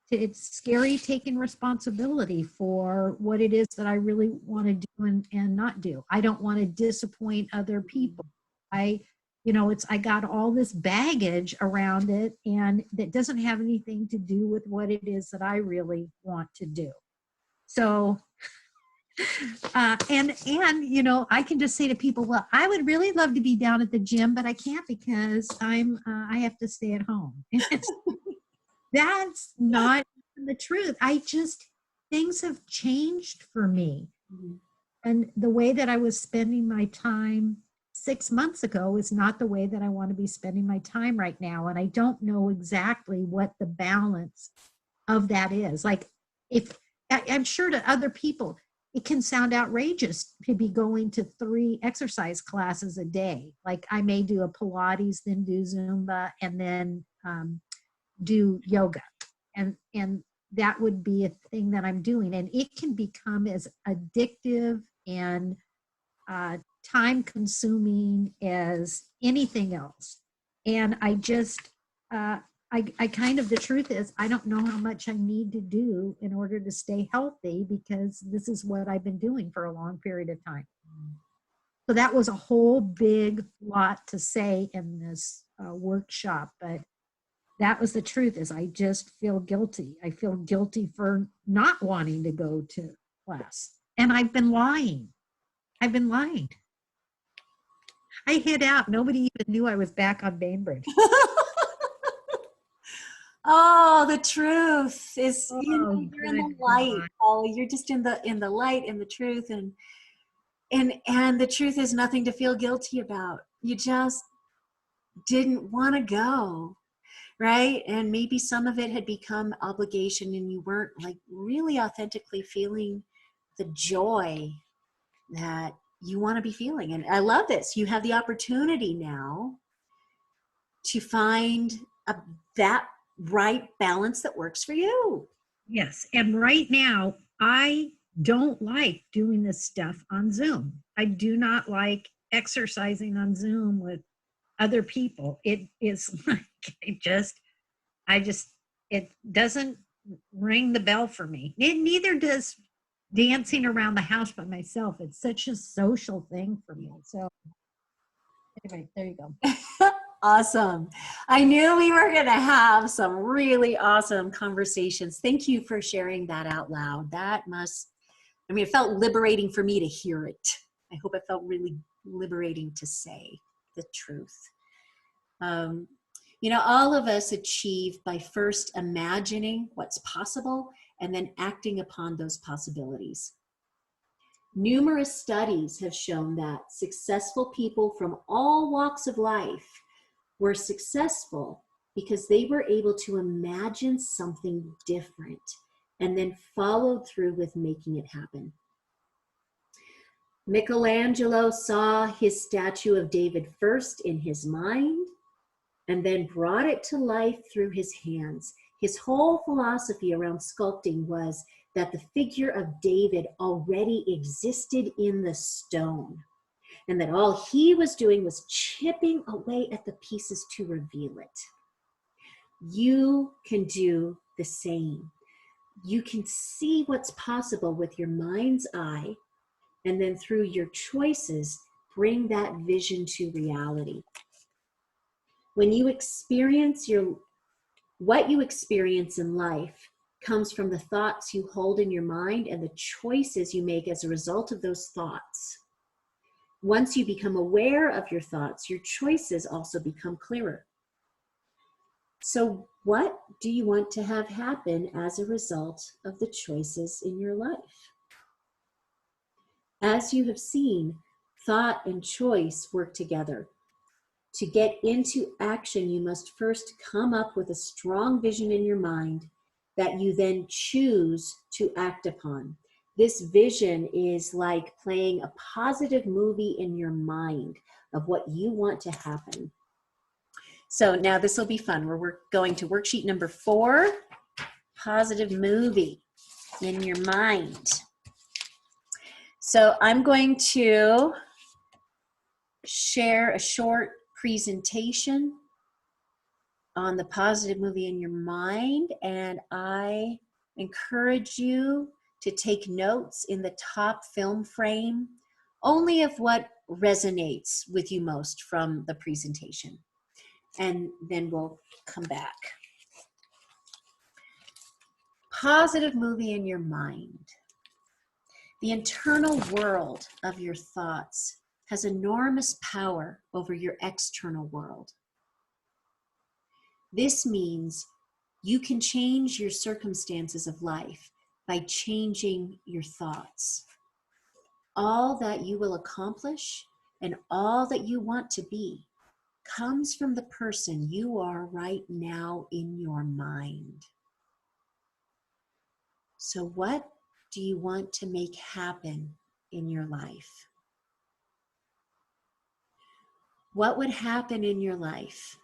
It's scary taking responsibility for what it is that I really want to do and not do. I don't want to disappoint other people. I got all this baggage around it, and that doesn't have anything to do with what it is that I really want to do. So, and I can just say to people, well, I would really love to be down at the gym, but I can't because I have to stay at home. That's not the truth. Things have changed for me. Mhm. And the way that I was spending my time 6 months ago is not the way that I want to be spending my time right now. And I don't know exactly what the balance of that is. Like, I'm sure to other people, it can sound outrageous to be going to 3 exercise classes a day. Like, I may do a Pilates, then do Zumba, and then do yoga. And that would be a thing that I'm doing. And it can become as addictive and time consuming as anything else. And I just, I kind of, the truth is, I don't know how much I need to do in order to stay healthy, because this is what I've been doing for a long period of time. So that was a whole big lot to say in this workshop, but that was the truth. Is I just feel guilty. I feel guilty for not wanting to go to class. And I've been lying. I hid out. Nobody even knew I was back on Bainbridge. Oh, the truth is, Oh, you're in the good light, God. Holly. You're just in the light, in the truth, and the truth is nothing to feel guilty about. You just didn't want to go, right? And maybe some of it had become obligation, and you weren't like really authentically feeling the joy that you want to be feeling. And I love this. You have the opportunity now to find that right balance that works for you. Yes. And right now, I don't like doing this stuff on Zoom. I do not like exercising on Zoom with other people. It is like, I just, it doesn't ring the bell for me. Neither does dancing around the house by myself. It's such a social thing for me. So anyway, there you go. Awesome. I knew we were going to have some really awesome conversations. Thank you for sharing that out loud. It felt liberating for me to hear it. I hope it felt really liberating to say the truth. All of us achieve by first imagining what's possible and then acting upon those possibilities. Numerous studies have shown that successful people from all walks of life were successful because they were able to imagine something different and then followed through with making it happen. Michelangelo saw his statue of David first in his mind and then brought it to life through his hands. His whole philosophy around sculpting was that the figure of David already existed in the stone, and that all he was doing was chipping away at the pieces to reveal it. You can do the same. You can see what's possible with your mind's eye, and then through your choices, bring that vision to reality. When you experience what you experience in life comes from the thoughts you hold in your mind and the choices you make as a result of those thoughts. Once you become aware of your thoughts, your choices also become clearer. So what do you want to have happen as a result of the choices in your life? As you have seen, thought and choice work together. To get into action, you must first come up with a strong vision in your mind that you then choose to act upon. This vision is like playing a positive movie in your mind of what you want to happen. So now this will be fun. We're going to worksheet number 4, positive movie in your mind. So I'm going to share a short presentation on the positive movie in your mind, and I encourage you to take notes in the top film frame, only of what resonates with you most from the presentation. And then we'll come back. Positive movie in your mind. The internal world of your thoughts has enormous power over your external world. This means you can change your circumstances of life by changing your thoughts. All that you will accomplish and all that you want to be comes from the person you are right now in your mind. So what do you want to make happen in your life? What would happen in your life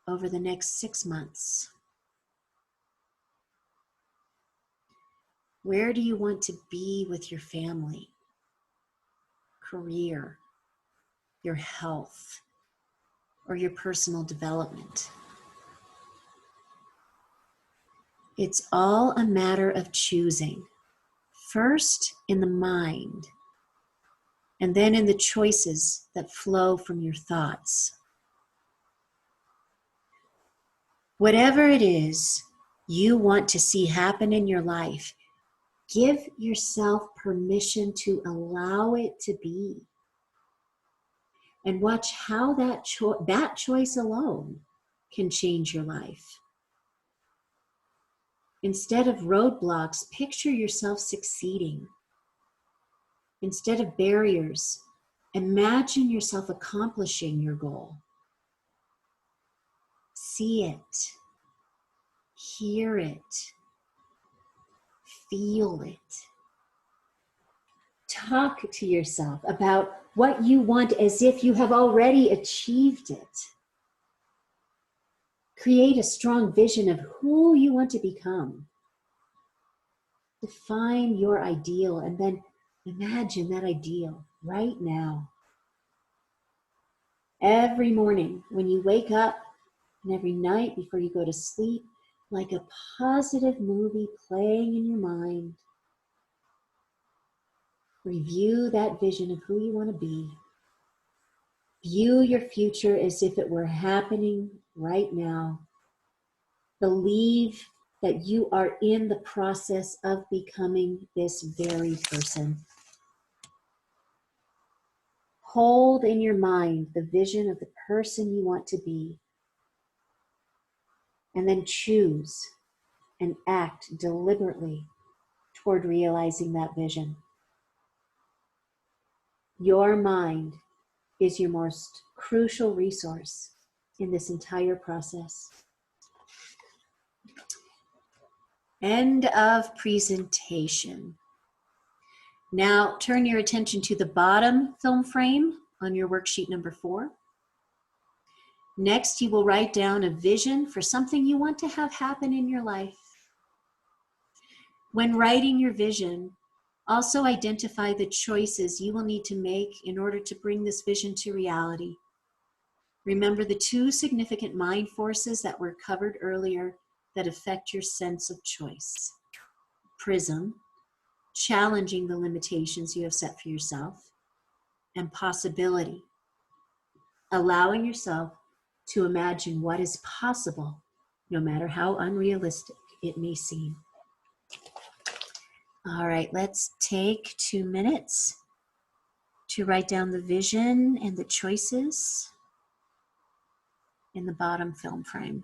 over the next 6 months? Where do you want to be with your family, career, your health, or your personal development? It's all a matter of choosing, first in the mind, and then in the choices that flow from your thoughts. Whatever it is you want to see happen in your life, give yourself permission to allow it to be. And watch how that choice alone can change your life. Instead of roadblocks, picture yourself succeeding. Instead of barriers, imagine yourself accomplishing your goal. See it, hear it, feel it. Talk to yourself about what you want as if you have already achieved it. Create a strong vision of who you want to become. Define your ideal and then imagine that ideal right now. Every morning when you wake up and every night before you go to sleep, like a positive movie playing in your mind, review that vision of who you want to be. View your future as if it were happening right now. Believe that you are in the process of becoming this very person. Hold in your mind the vision of the person you want to be, and then choose and act deliberately toward realizing that vision. Your mind is your most crucial resource in this entire process. End of presentation. Now turn your attention to the bottom film frame on your worksheet number 4. Next, you will write down a vision for something you want to have happen in your life. When writing your vision, also identify the choices you will need to make in order to bring this vision to reality. Remember the 2 significant mind forces that were covered earlier that affect your sense of choice. Prism, challenging the limitations you have set for yourself, and possibility, allowing yourself to imagine what is possible, no matter how unrealistic it may seem. All right, let's take 2 minutes to write down the vision and the choices in the bottom film frame.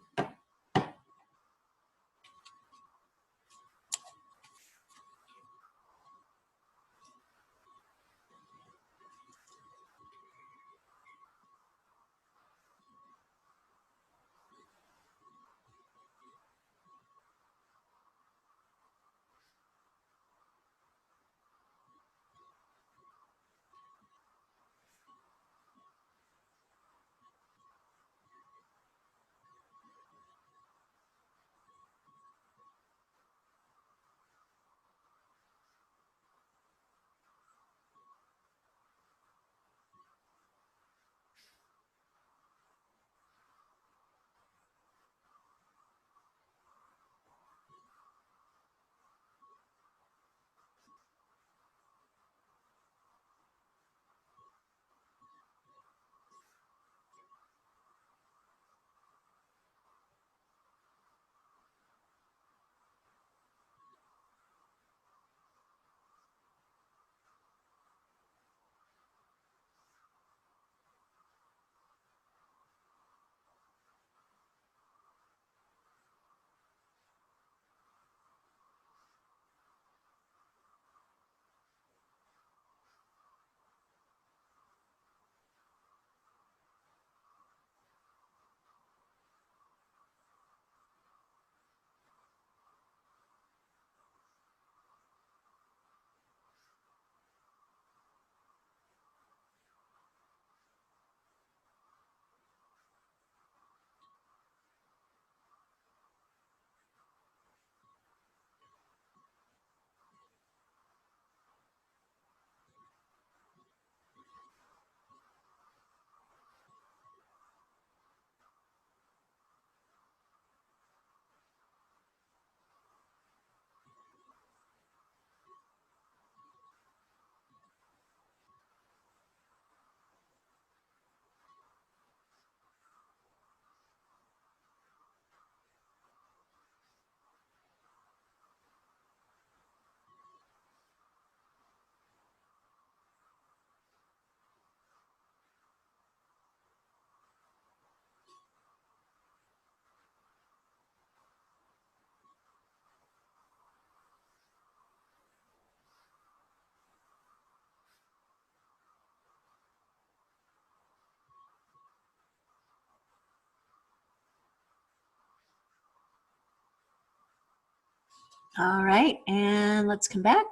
All right, and let's come back.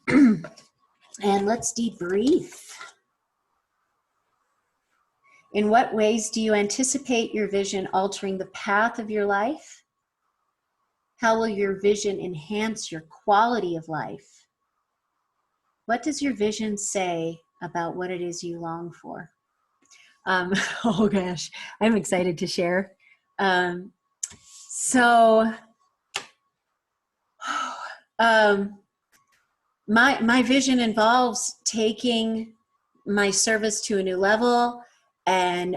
And let's debrief. In what ways do you anticipate your vision altering the path of your life? How will your vision enhance your quality of life? What does your vision say about what it is you long for? Oh gosh, I'm excited to share. So, my vision involves taking my service to a new level and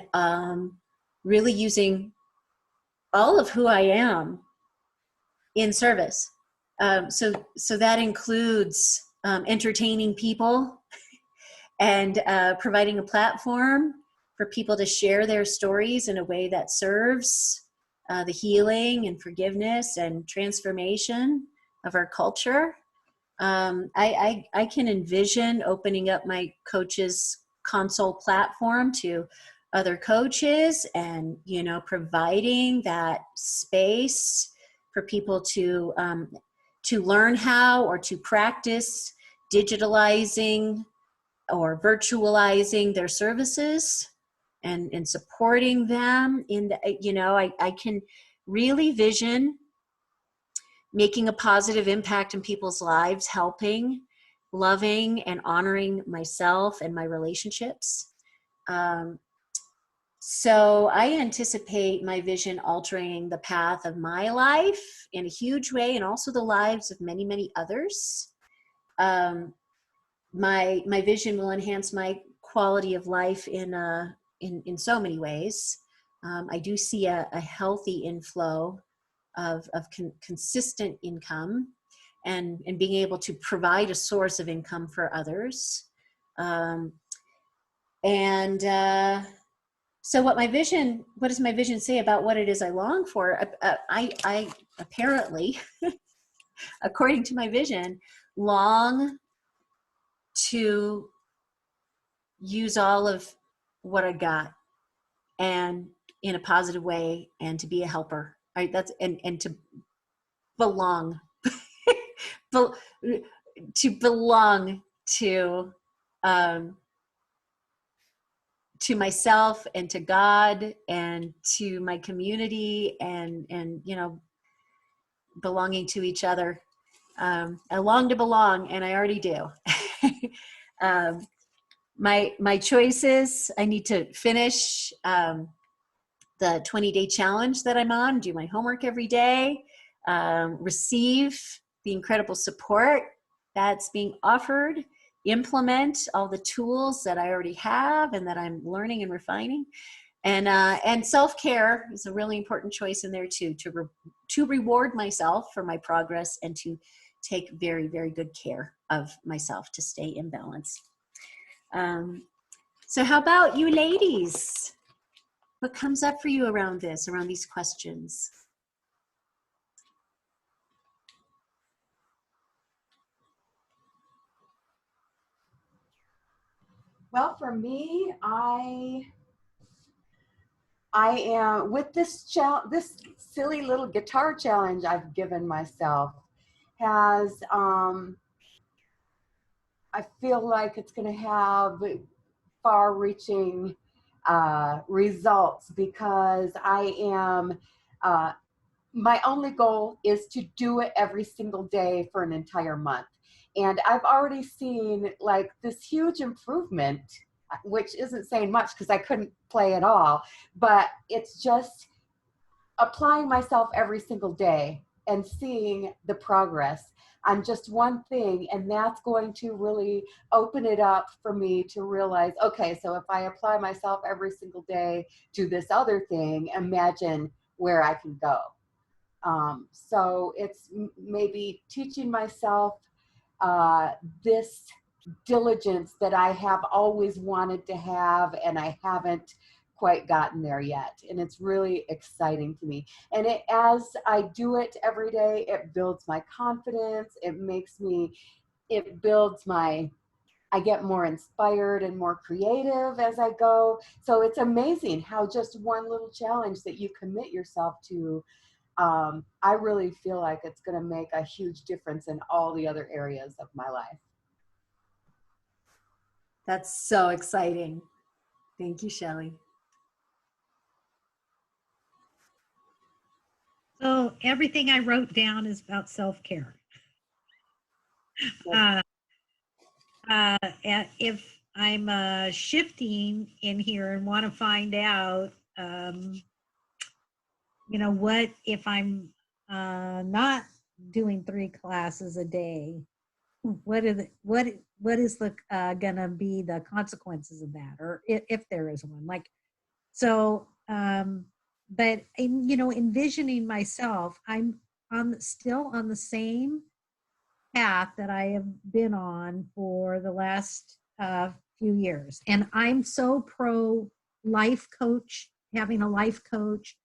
really using all of who I am in service. So that includes entertaining people and providing a platform for people to share their stories in a way that serves the healing and forgiveness and transformation of our culture. I can envision opening up my coaches console platform to other coaches and, you know, providing that space for people to learn how or to practice digitalizing or virtualizing their services and supporting them in the, you know, I can really vision making a positive impact in people's lives, helping, loving, and honoring myself and my relationships. So I anticipate my vision altering the path of my life in a huge way, and also the lives of many, many others. My vision will enhance my quality of life in so many ways. I do see a healthy inflow of consistent income and being able to provide a source of income for others. So what does my vision say about what it is I long for? I apparently, according to my vision, long to use all of what I got and in a positive way, and to be a helper, right? That's, and to belong, to belong um, to myself and to God and to my community and you know, belonging to each other. I long to belong, and I already do. My choices, I need to finish the 20-day challenge that I'm on, do my homework every day, receive the incredible support that's being offered, implement all the tools that I already have and that I'm learning and refining. And self-care is a really important choice in there too, to reward myself for my progress and to take very, very good care of myself to stay in balance. So how about you ladies? What comes up for you around these questions? Well, for me, I am with this silly little guitar challenge I've given myself has I feel like it's going to have far-reaching results because I am my only goal is to do it every single day for an entire month. And I've already seen like this huge improvement, which isn't saying much because I couldn't play at all, but it's just applying myself every single day and seeing the progress on just one thing. And that's going to really open it up for me to realize, okay, so if I apply myself every single day to this other thing, imagine where I can go. So it's maybe teaching myself this diligence that I have always wanted to have, and I haven't quite gotten there yet. And it's really exciting to me. And as I do it every day, it builds my confidence. It builds my I get more inspired and more creative as I go. So it's amazing how just one little challenge that you commit yourself to, I really feel like it's going to make a huge difference in all the other areas of my life. That's so exciting. Thank you, Shelley. So everything I wrote down is about self-care. Uh, if I'm shifting in here and want to find out, what if I'm not doing 3 classes a day? What are the what is the gonna be the consequences of that, or if there is one? Like, so, but envisioning myself, I'm still on the same path that I have been on for the last few years. And I'm so pro life coach, having a life coach,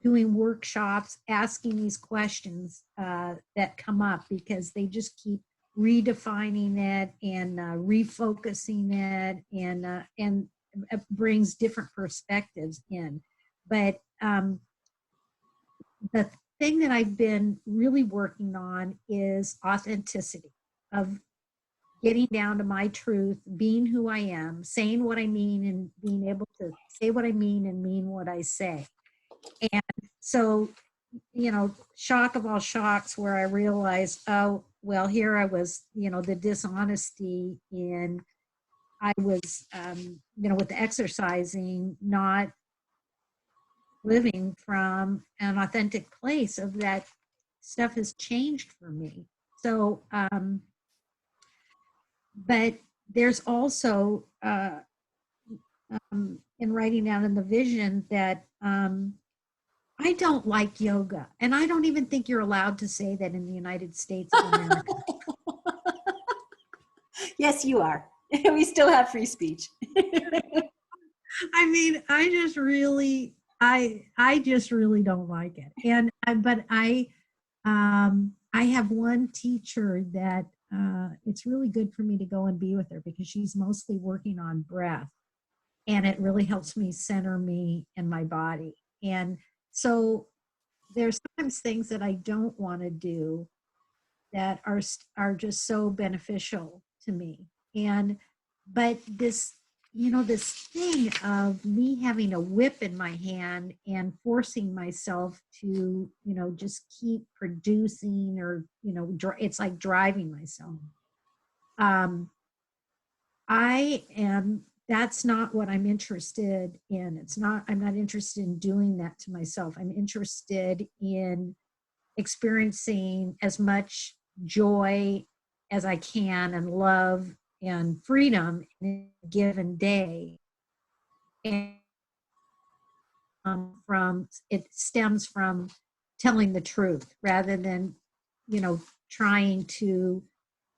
doing workshops, asking these questions that come up, because they just keep redefining it and refocusing it, and it brings different perspectives in. But the thing that I've been really working on is authenticity, of getting down to my truth, being who I am, saying what I mean, and being able to say what I mean and mean what I say. And so, shock of all shocks, where I realized, oh, well, here I was, the dishonesty in, I was, with the exercising, not living from an authentic place of that stuff has changed for me. So, but there's also, in writing down in the vision, that I don't like yoga. And I don't even think you're allowed to say that in the United States of America. Yes, you are. We still have free speech. I mean, I just really don't like it. And I have one teacher that it's really good for me to go and be with her, because she's mostly working on breath, and it really helps me center me and my body. And so there's sometimes things that I don't want to do that are just so beneficial to me. And but this thing of me having a whip in my hand and forcing myself to just keep producing, or it's like driving myself. um I am That's not what I'm interested in. I'm not interested in doing that to myself. I'm interested in experiencing as much joy as I can, and love and freedom in a given day. And from it stems from telling the truth, rather than trying to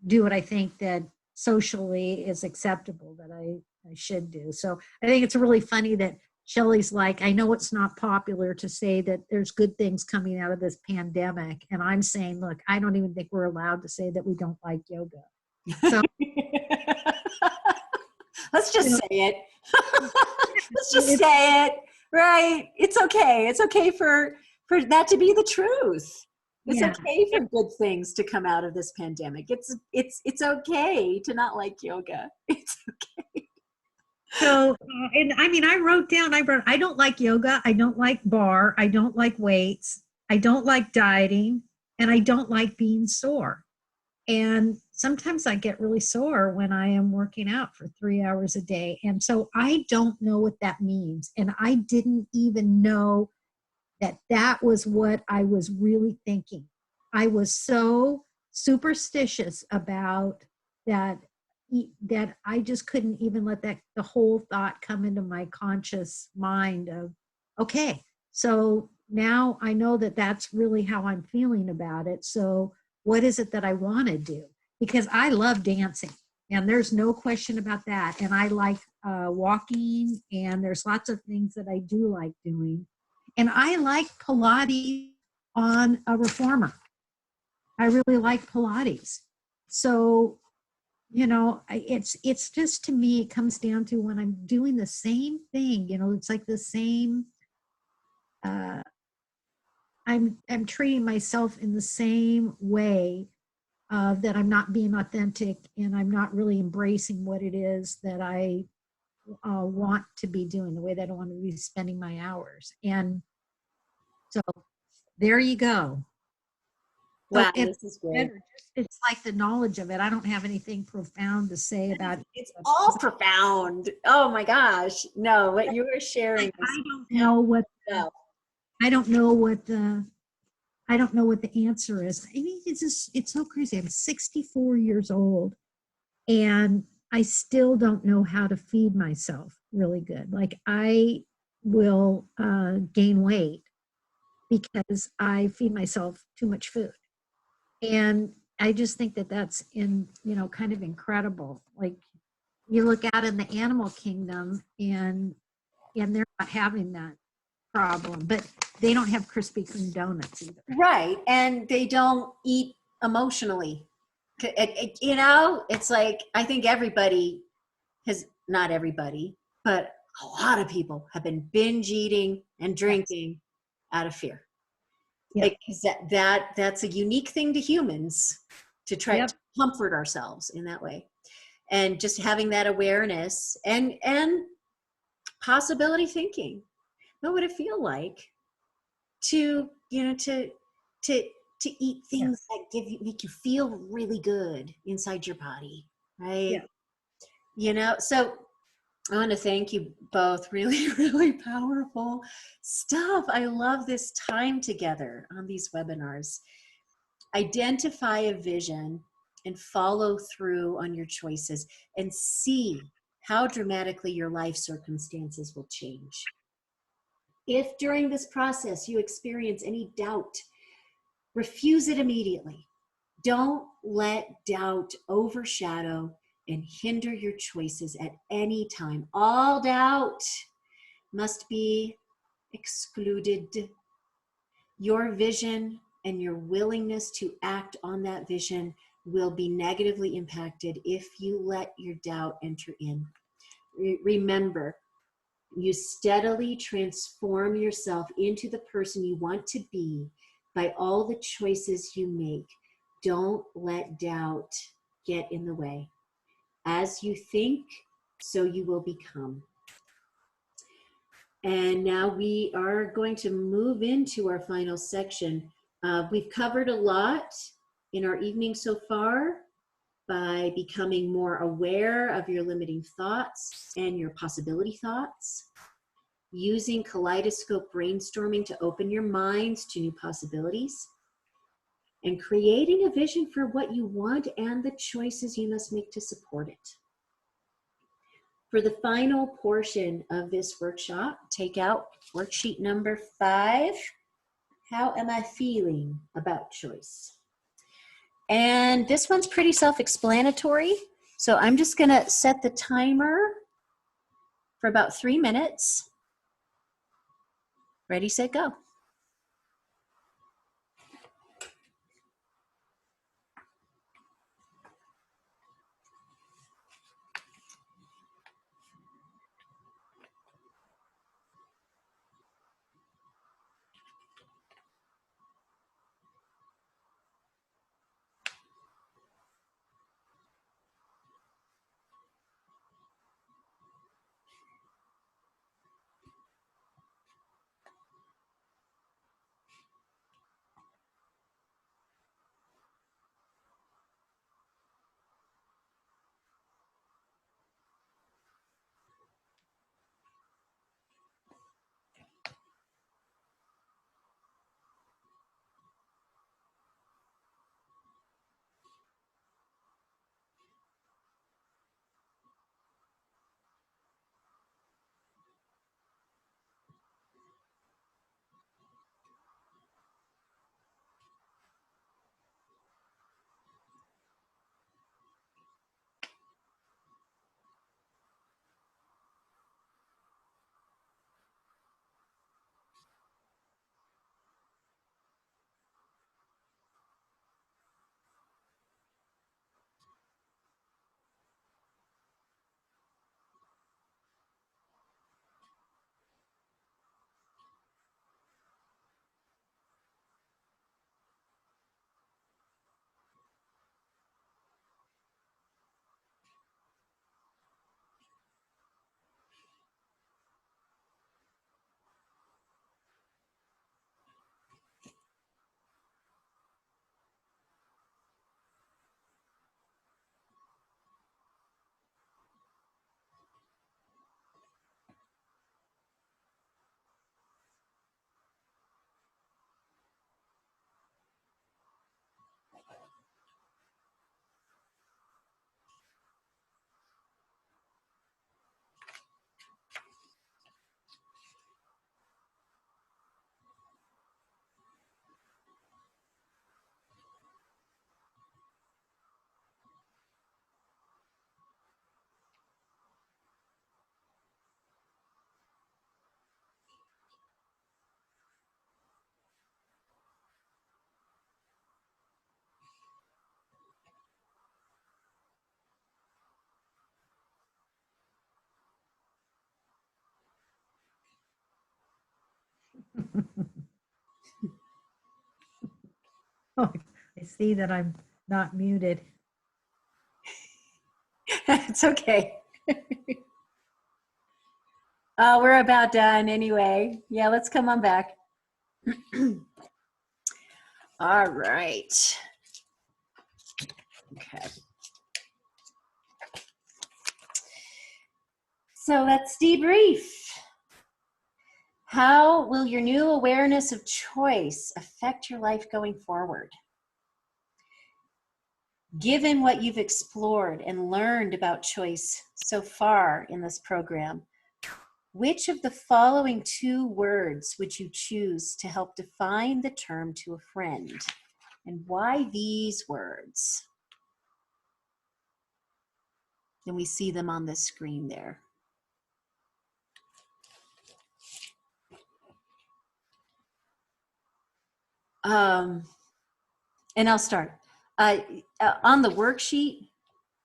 do what I think that socially is acceptable that I should do. So I think it's really funny that Shelley's like, I know it's not popular to say that there's good things coming out of this pandemic. And I'm saying, look, I don't even think we're allowed to say that we don't like yoga. So let's just say it. Let's just say it, right? It's okay. It's okay for that to be the truth. It's okay for good things to come out of this pandemic. It's okay to not like yoga. It's okay. So, and I mean, I wrote, I don't like yoga. I don't like bar. I don't like weights. I don't like dieting. And I don't like being sore. And sometimes I get really sore when I am working out for 3 hours a day. And so I don't know what that means. And I didn't even know that that was what I was really thinking. I was so superstitious about that I just couldn't even let the whole thought come into my conscious mind of, okay, so now I know that that's really how I'm feeling about it. So what is it that I want to do? Because I love dancing, and there's no question about that. And I like walking, and there's lots of things that I do like doing. And I like Pilates on a reformer. I really like Pilates. So it's just, to me, it comes down to when I'm doing the same thing, it's like the same, uh, I'm treating myself in the same way, that I'm not being authentic and I'm not really embracing what it is that I want to be doing, the way that I want to be spending my hours. And so there you go. So Wow, if this is great. it's like the knowledge of it. I don't have anything profound to say about it. It's all profound. Oh my gosh. No, what you were sharing Like, is the, wow. I don't know what the I don't know what the answer is. I mean, it's so crazy. I'm 64 years old and I still don't know how to feed myself really good. Like, I will gain weight because I feed myself too much food. And I just think that that's kind of incredible. Like, you look out in the animal kingdom and they're not having that problem, but they don't have Krispy Kreme donuts either. Right. And they don't eat emotionally. It's like, I think everybody has, not everybody, but a lot of people have been binge eating and drinking out of fear. Yeah. Because that's a unique thing to humans, to try to comfort ourselves in that way. And just having that awareness and possibility thinking. What would it feel like to, to to eat things that make you feel really good inside your body, right? So I want to thank you both. Really, really powerful stuff. I love this time together on these webinars. Identify a vision and follow through on your choices and see how dramatically your life circumstances will change. If during this process you experience any doubt, refuse it immediately. Don't let doubt overshadow and hinder your choices at any time. All doubt must be excluded. Your vision and your willingness to act on that vision will be negatively impacted if you let your doubt enter in. Remember, you steadily transform yourself into the person you want to be by all the choices you make. Don't let doubt get in the way. As you think, so you will become. And now we are going to move into our final section. We've covered a lot in our evening so far by becoming more aware of your limiting thoughts and your possibility thoughts, using kaleidoscope brainstorming to open your minds to new possibilities, and creating a vision for what you want and the choices you must make to support it. For the final portion of this workshop, take out worksheet number 5. How am I feeling about choice? And this one's pretty self-explanatory. So I'm just gonna set the timer for about 3 minutes. Ready, set, go. Oh, I see that I'm not muted. It's okay. Oh, we're about done anyway. Yeah, let's come on back. All right. Okay. So let's debrief. How will your new awareness of choice affect your life going forward? Given what you've explored and learned about choice so far in this program, which of the following 2 words would you choose to help define the term to a friend? And why these words? And we see them on the screen there. And I'll start. On the worksheet,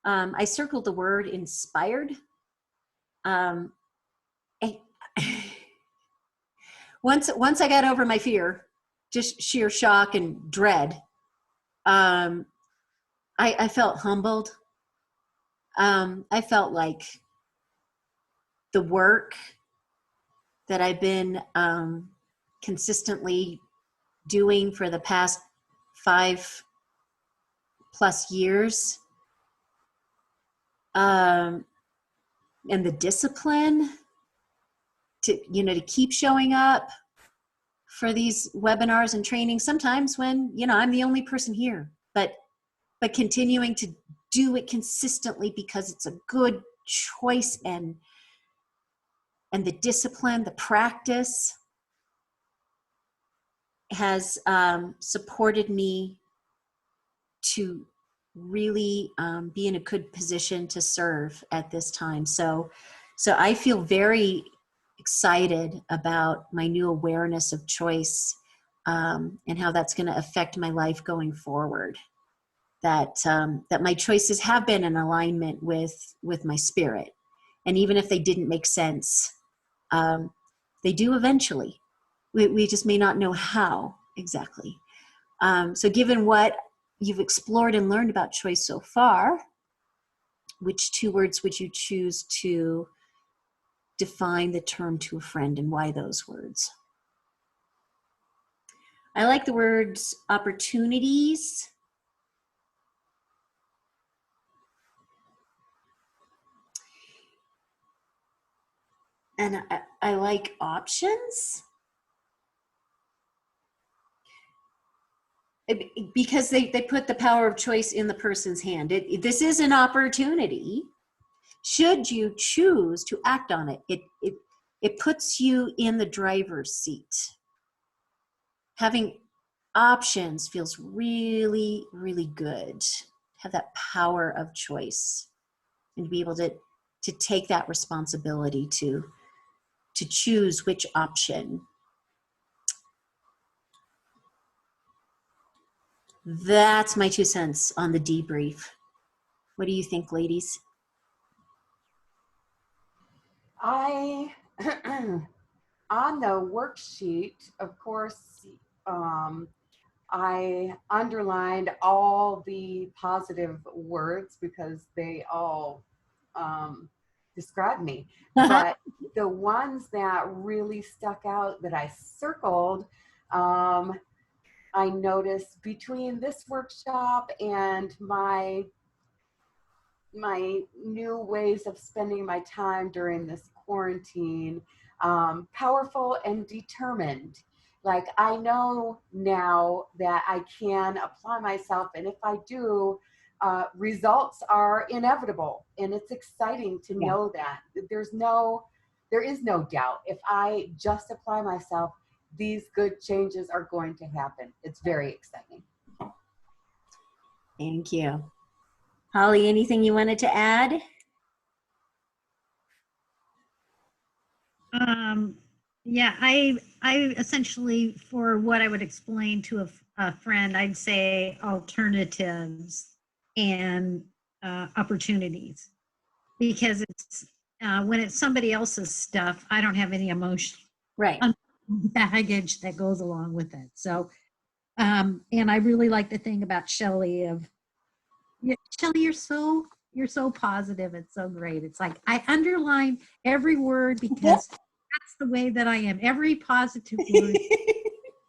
I circled the word inspired. Um, once I got over my fear, just sheer shock and dread, I felt humbled. I felt like the work that I've been consistently doing for the past 5+ years, and the discipline to keep showing up for these webinars and trainings, sometimes when I'm the only person here, but continuing to do it consistently because it's a good choice, and the discipline, the practice has supported me to really be in a good position to serve at this time. So I feel very excited about my new awareness of choice, and how that's going to affect my life going forward. That my choices have been in alignment with my spirit, and even if they didn't make sense, they do eventually. We just may not know how exactly. So given what you've explored and learned about choice so far, which 2 words would you choose to define the term to a friend, and why those words? I like the words opportunities, and I like options, because they put the power of choice in the person's hand. This is an opportunity. Should you choose to act on it, it puts you in the driver's seat. Having options feels really, really good. Have that power of choice, and to be able to take that responsibility to choose which option. That's my 2 cents on the debrief. What do you think, ladies? I, on the worksheet, of course, I underlined all the positive words because they all describe me. But the ones that really stuck out that I circled, I noticed between this workshop and my new ways of spending my time during this quarantine, powerful and determined. Like, I know now that I can apply myself, and if I do, results are inevitable, and it's exciting to know that there is no doubt. If I just apply myself, these good changes are going to happen. It's very exciting. Thank you. Holly, anything you wanted to add? Yeah, I essentially, for what I would explain to a friend, I'd say alternatives and opportunities, because it's when it's somebody else's stuff, I don't have any emotion. Right. baggage that goes along with it. So, and I really like the thing about Shelley of, yeah, Shelley, you're so positive. It's so great. It's like I underline every word because that's the way that I am. Every positive word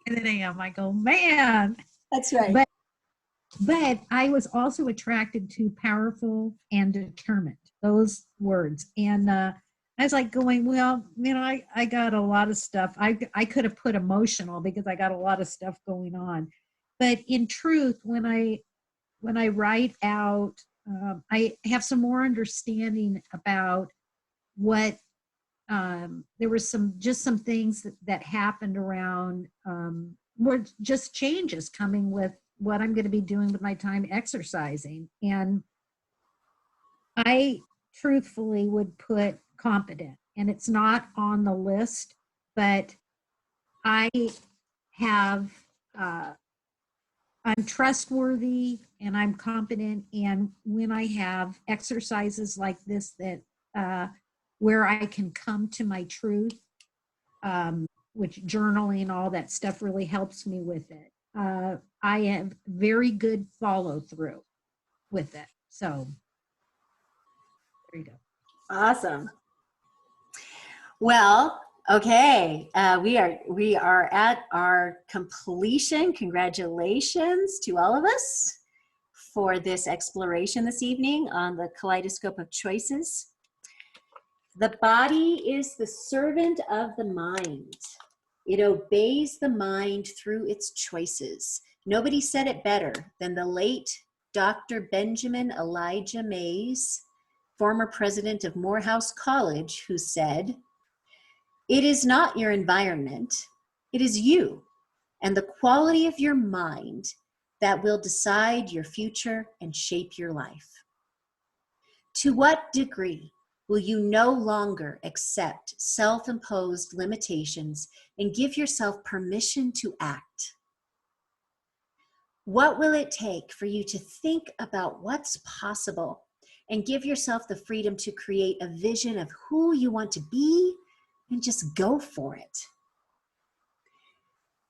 that I am. I go, man. That's right. But I was also attracted to powerful and determined, those words. And I was like going, well, you know, I got a lot of stuff. I could have put emotional because I got a lot of stuff going on. But in truth, when I write out, I have some more understanding about what there were some things that happened around were just changes coming with what I'm going to be doing with my time exercising. And I truthfully would put competent, and it's not on the list, but I have I'm trustworthy and I'm competent. And when I have exercises like this that where I can come to my truth, which journaling, all that stuff really helps me with it. I have very good follow through with it. So there you go. Awesome. Well, okay, we are at our completion. Congratulations to all of us for this exploration this evening on the Kaleidoscope of Choices. The body is the servant of the mind. It obeys the mind through its choices. Nobody said it better than the late Dr. Benjamin Elijah Mays, former president of Morehouse College, who said, "It is not your environment, it is you and the quality of your mind that will decide your future and shape your life." To what degree will you no longer accept self-imposed limitations and give yourself permission to act? What will it take for you to think about what's possible and give yourself the freedom to create a vision of who you want to be and just go for it?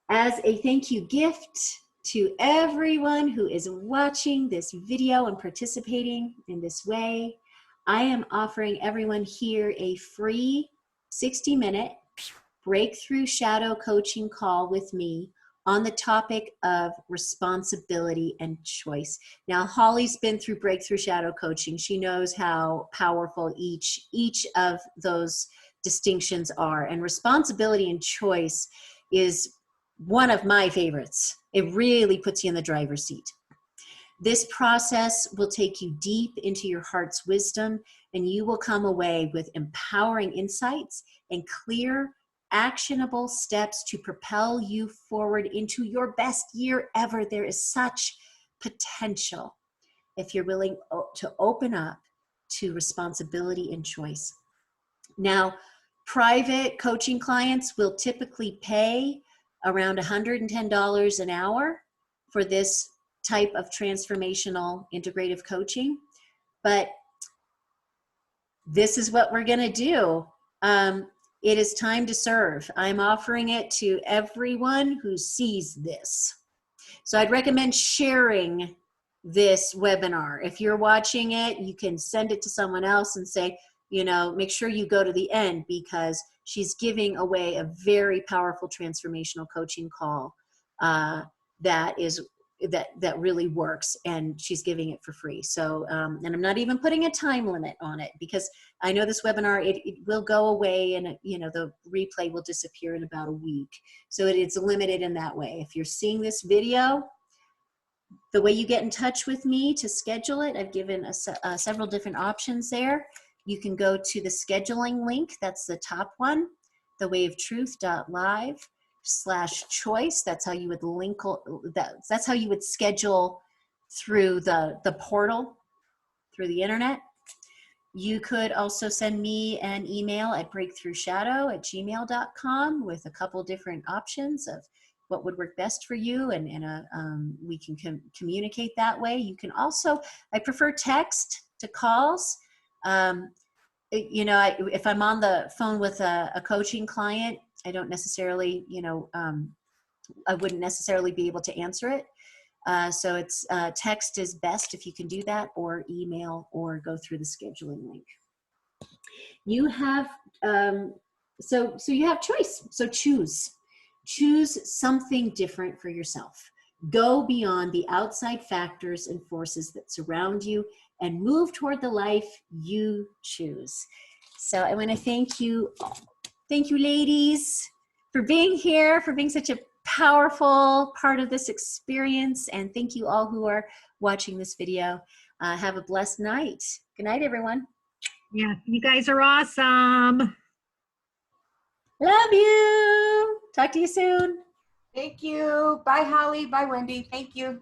As a thank you gift to everyone who is watching this video and participating in this way, I am offering everyone here a free 60-minute breakthrough shadow coaching call with me on the topic of responsibility and choice. Now, Holly's been through breakthrough shadow coaching. She knows how powerful each of those distinctions are. And responsibility and choice is one of my favorites. It really puts you in the driver's seat. This process will take you deep into your heart's wisdom, and you will come away with empowering insights and clear, actionable steps to propel you forward into your best year ever. There is such potential if you're willing to open up to responsibility and choice. Now, private coaching clients will typically pay around $110 an hour for this type of transformational integrative coaching, but this is what we're going to do. It is time to serve. I'm offering it to everyone who sees this. So I'd recommend sharing this webinar. If you're watching it, you can send it to someone else and say, you know, make sure you go to the end because she's giving away a very powerful transformational coaching call that really works, and she's giving it for free. So, and I'm not even putting a time limit on it because I know this webinar, it will go away and, you know, the replay will disappear in about a week. So it's limited in that way. If you're seeing this video, the way you get in touch with me to schedule it, I've given several different options there. You can go to the scheduling link, that's the top one, thewayofTruth.live/choice. That's how you would link, that's how you would schedule through the portal, through the internet. You could also send me an email at breakthroughshadow@gmail.com with a couple different options of what would work best for you, and we can communicate that way. You can also, I prefer text to calls. You know, if I'm on the phone with a coaching client, I don't necessarily, I wouldn't necessarily be able to answer it. So it's text is best if you can do that, or email, or go through the scheduling link. You have so you have choice. So choose something different for yourself. Go beyond the outside factors and forces that surround you and move toward the life you choose. So I want to thank you, ladies, for being here, for being such a powerful part of this experience. And thank you all who are watching this video. Have a blessed night. Good night, everyone. Yeah, you guys are awesome. Love you. Talk to you soon. Thank you. Bye, Holly. Bye, Wendy. Thank you.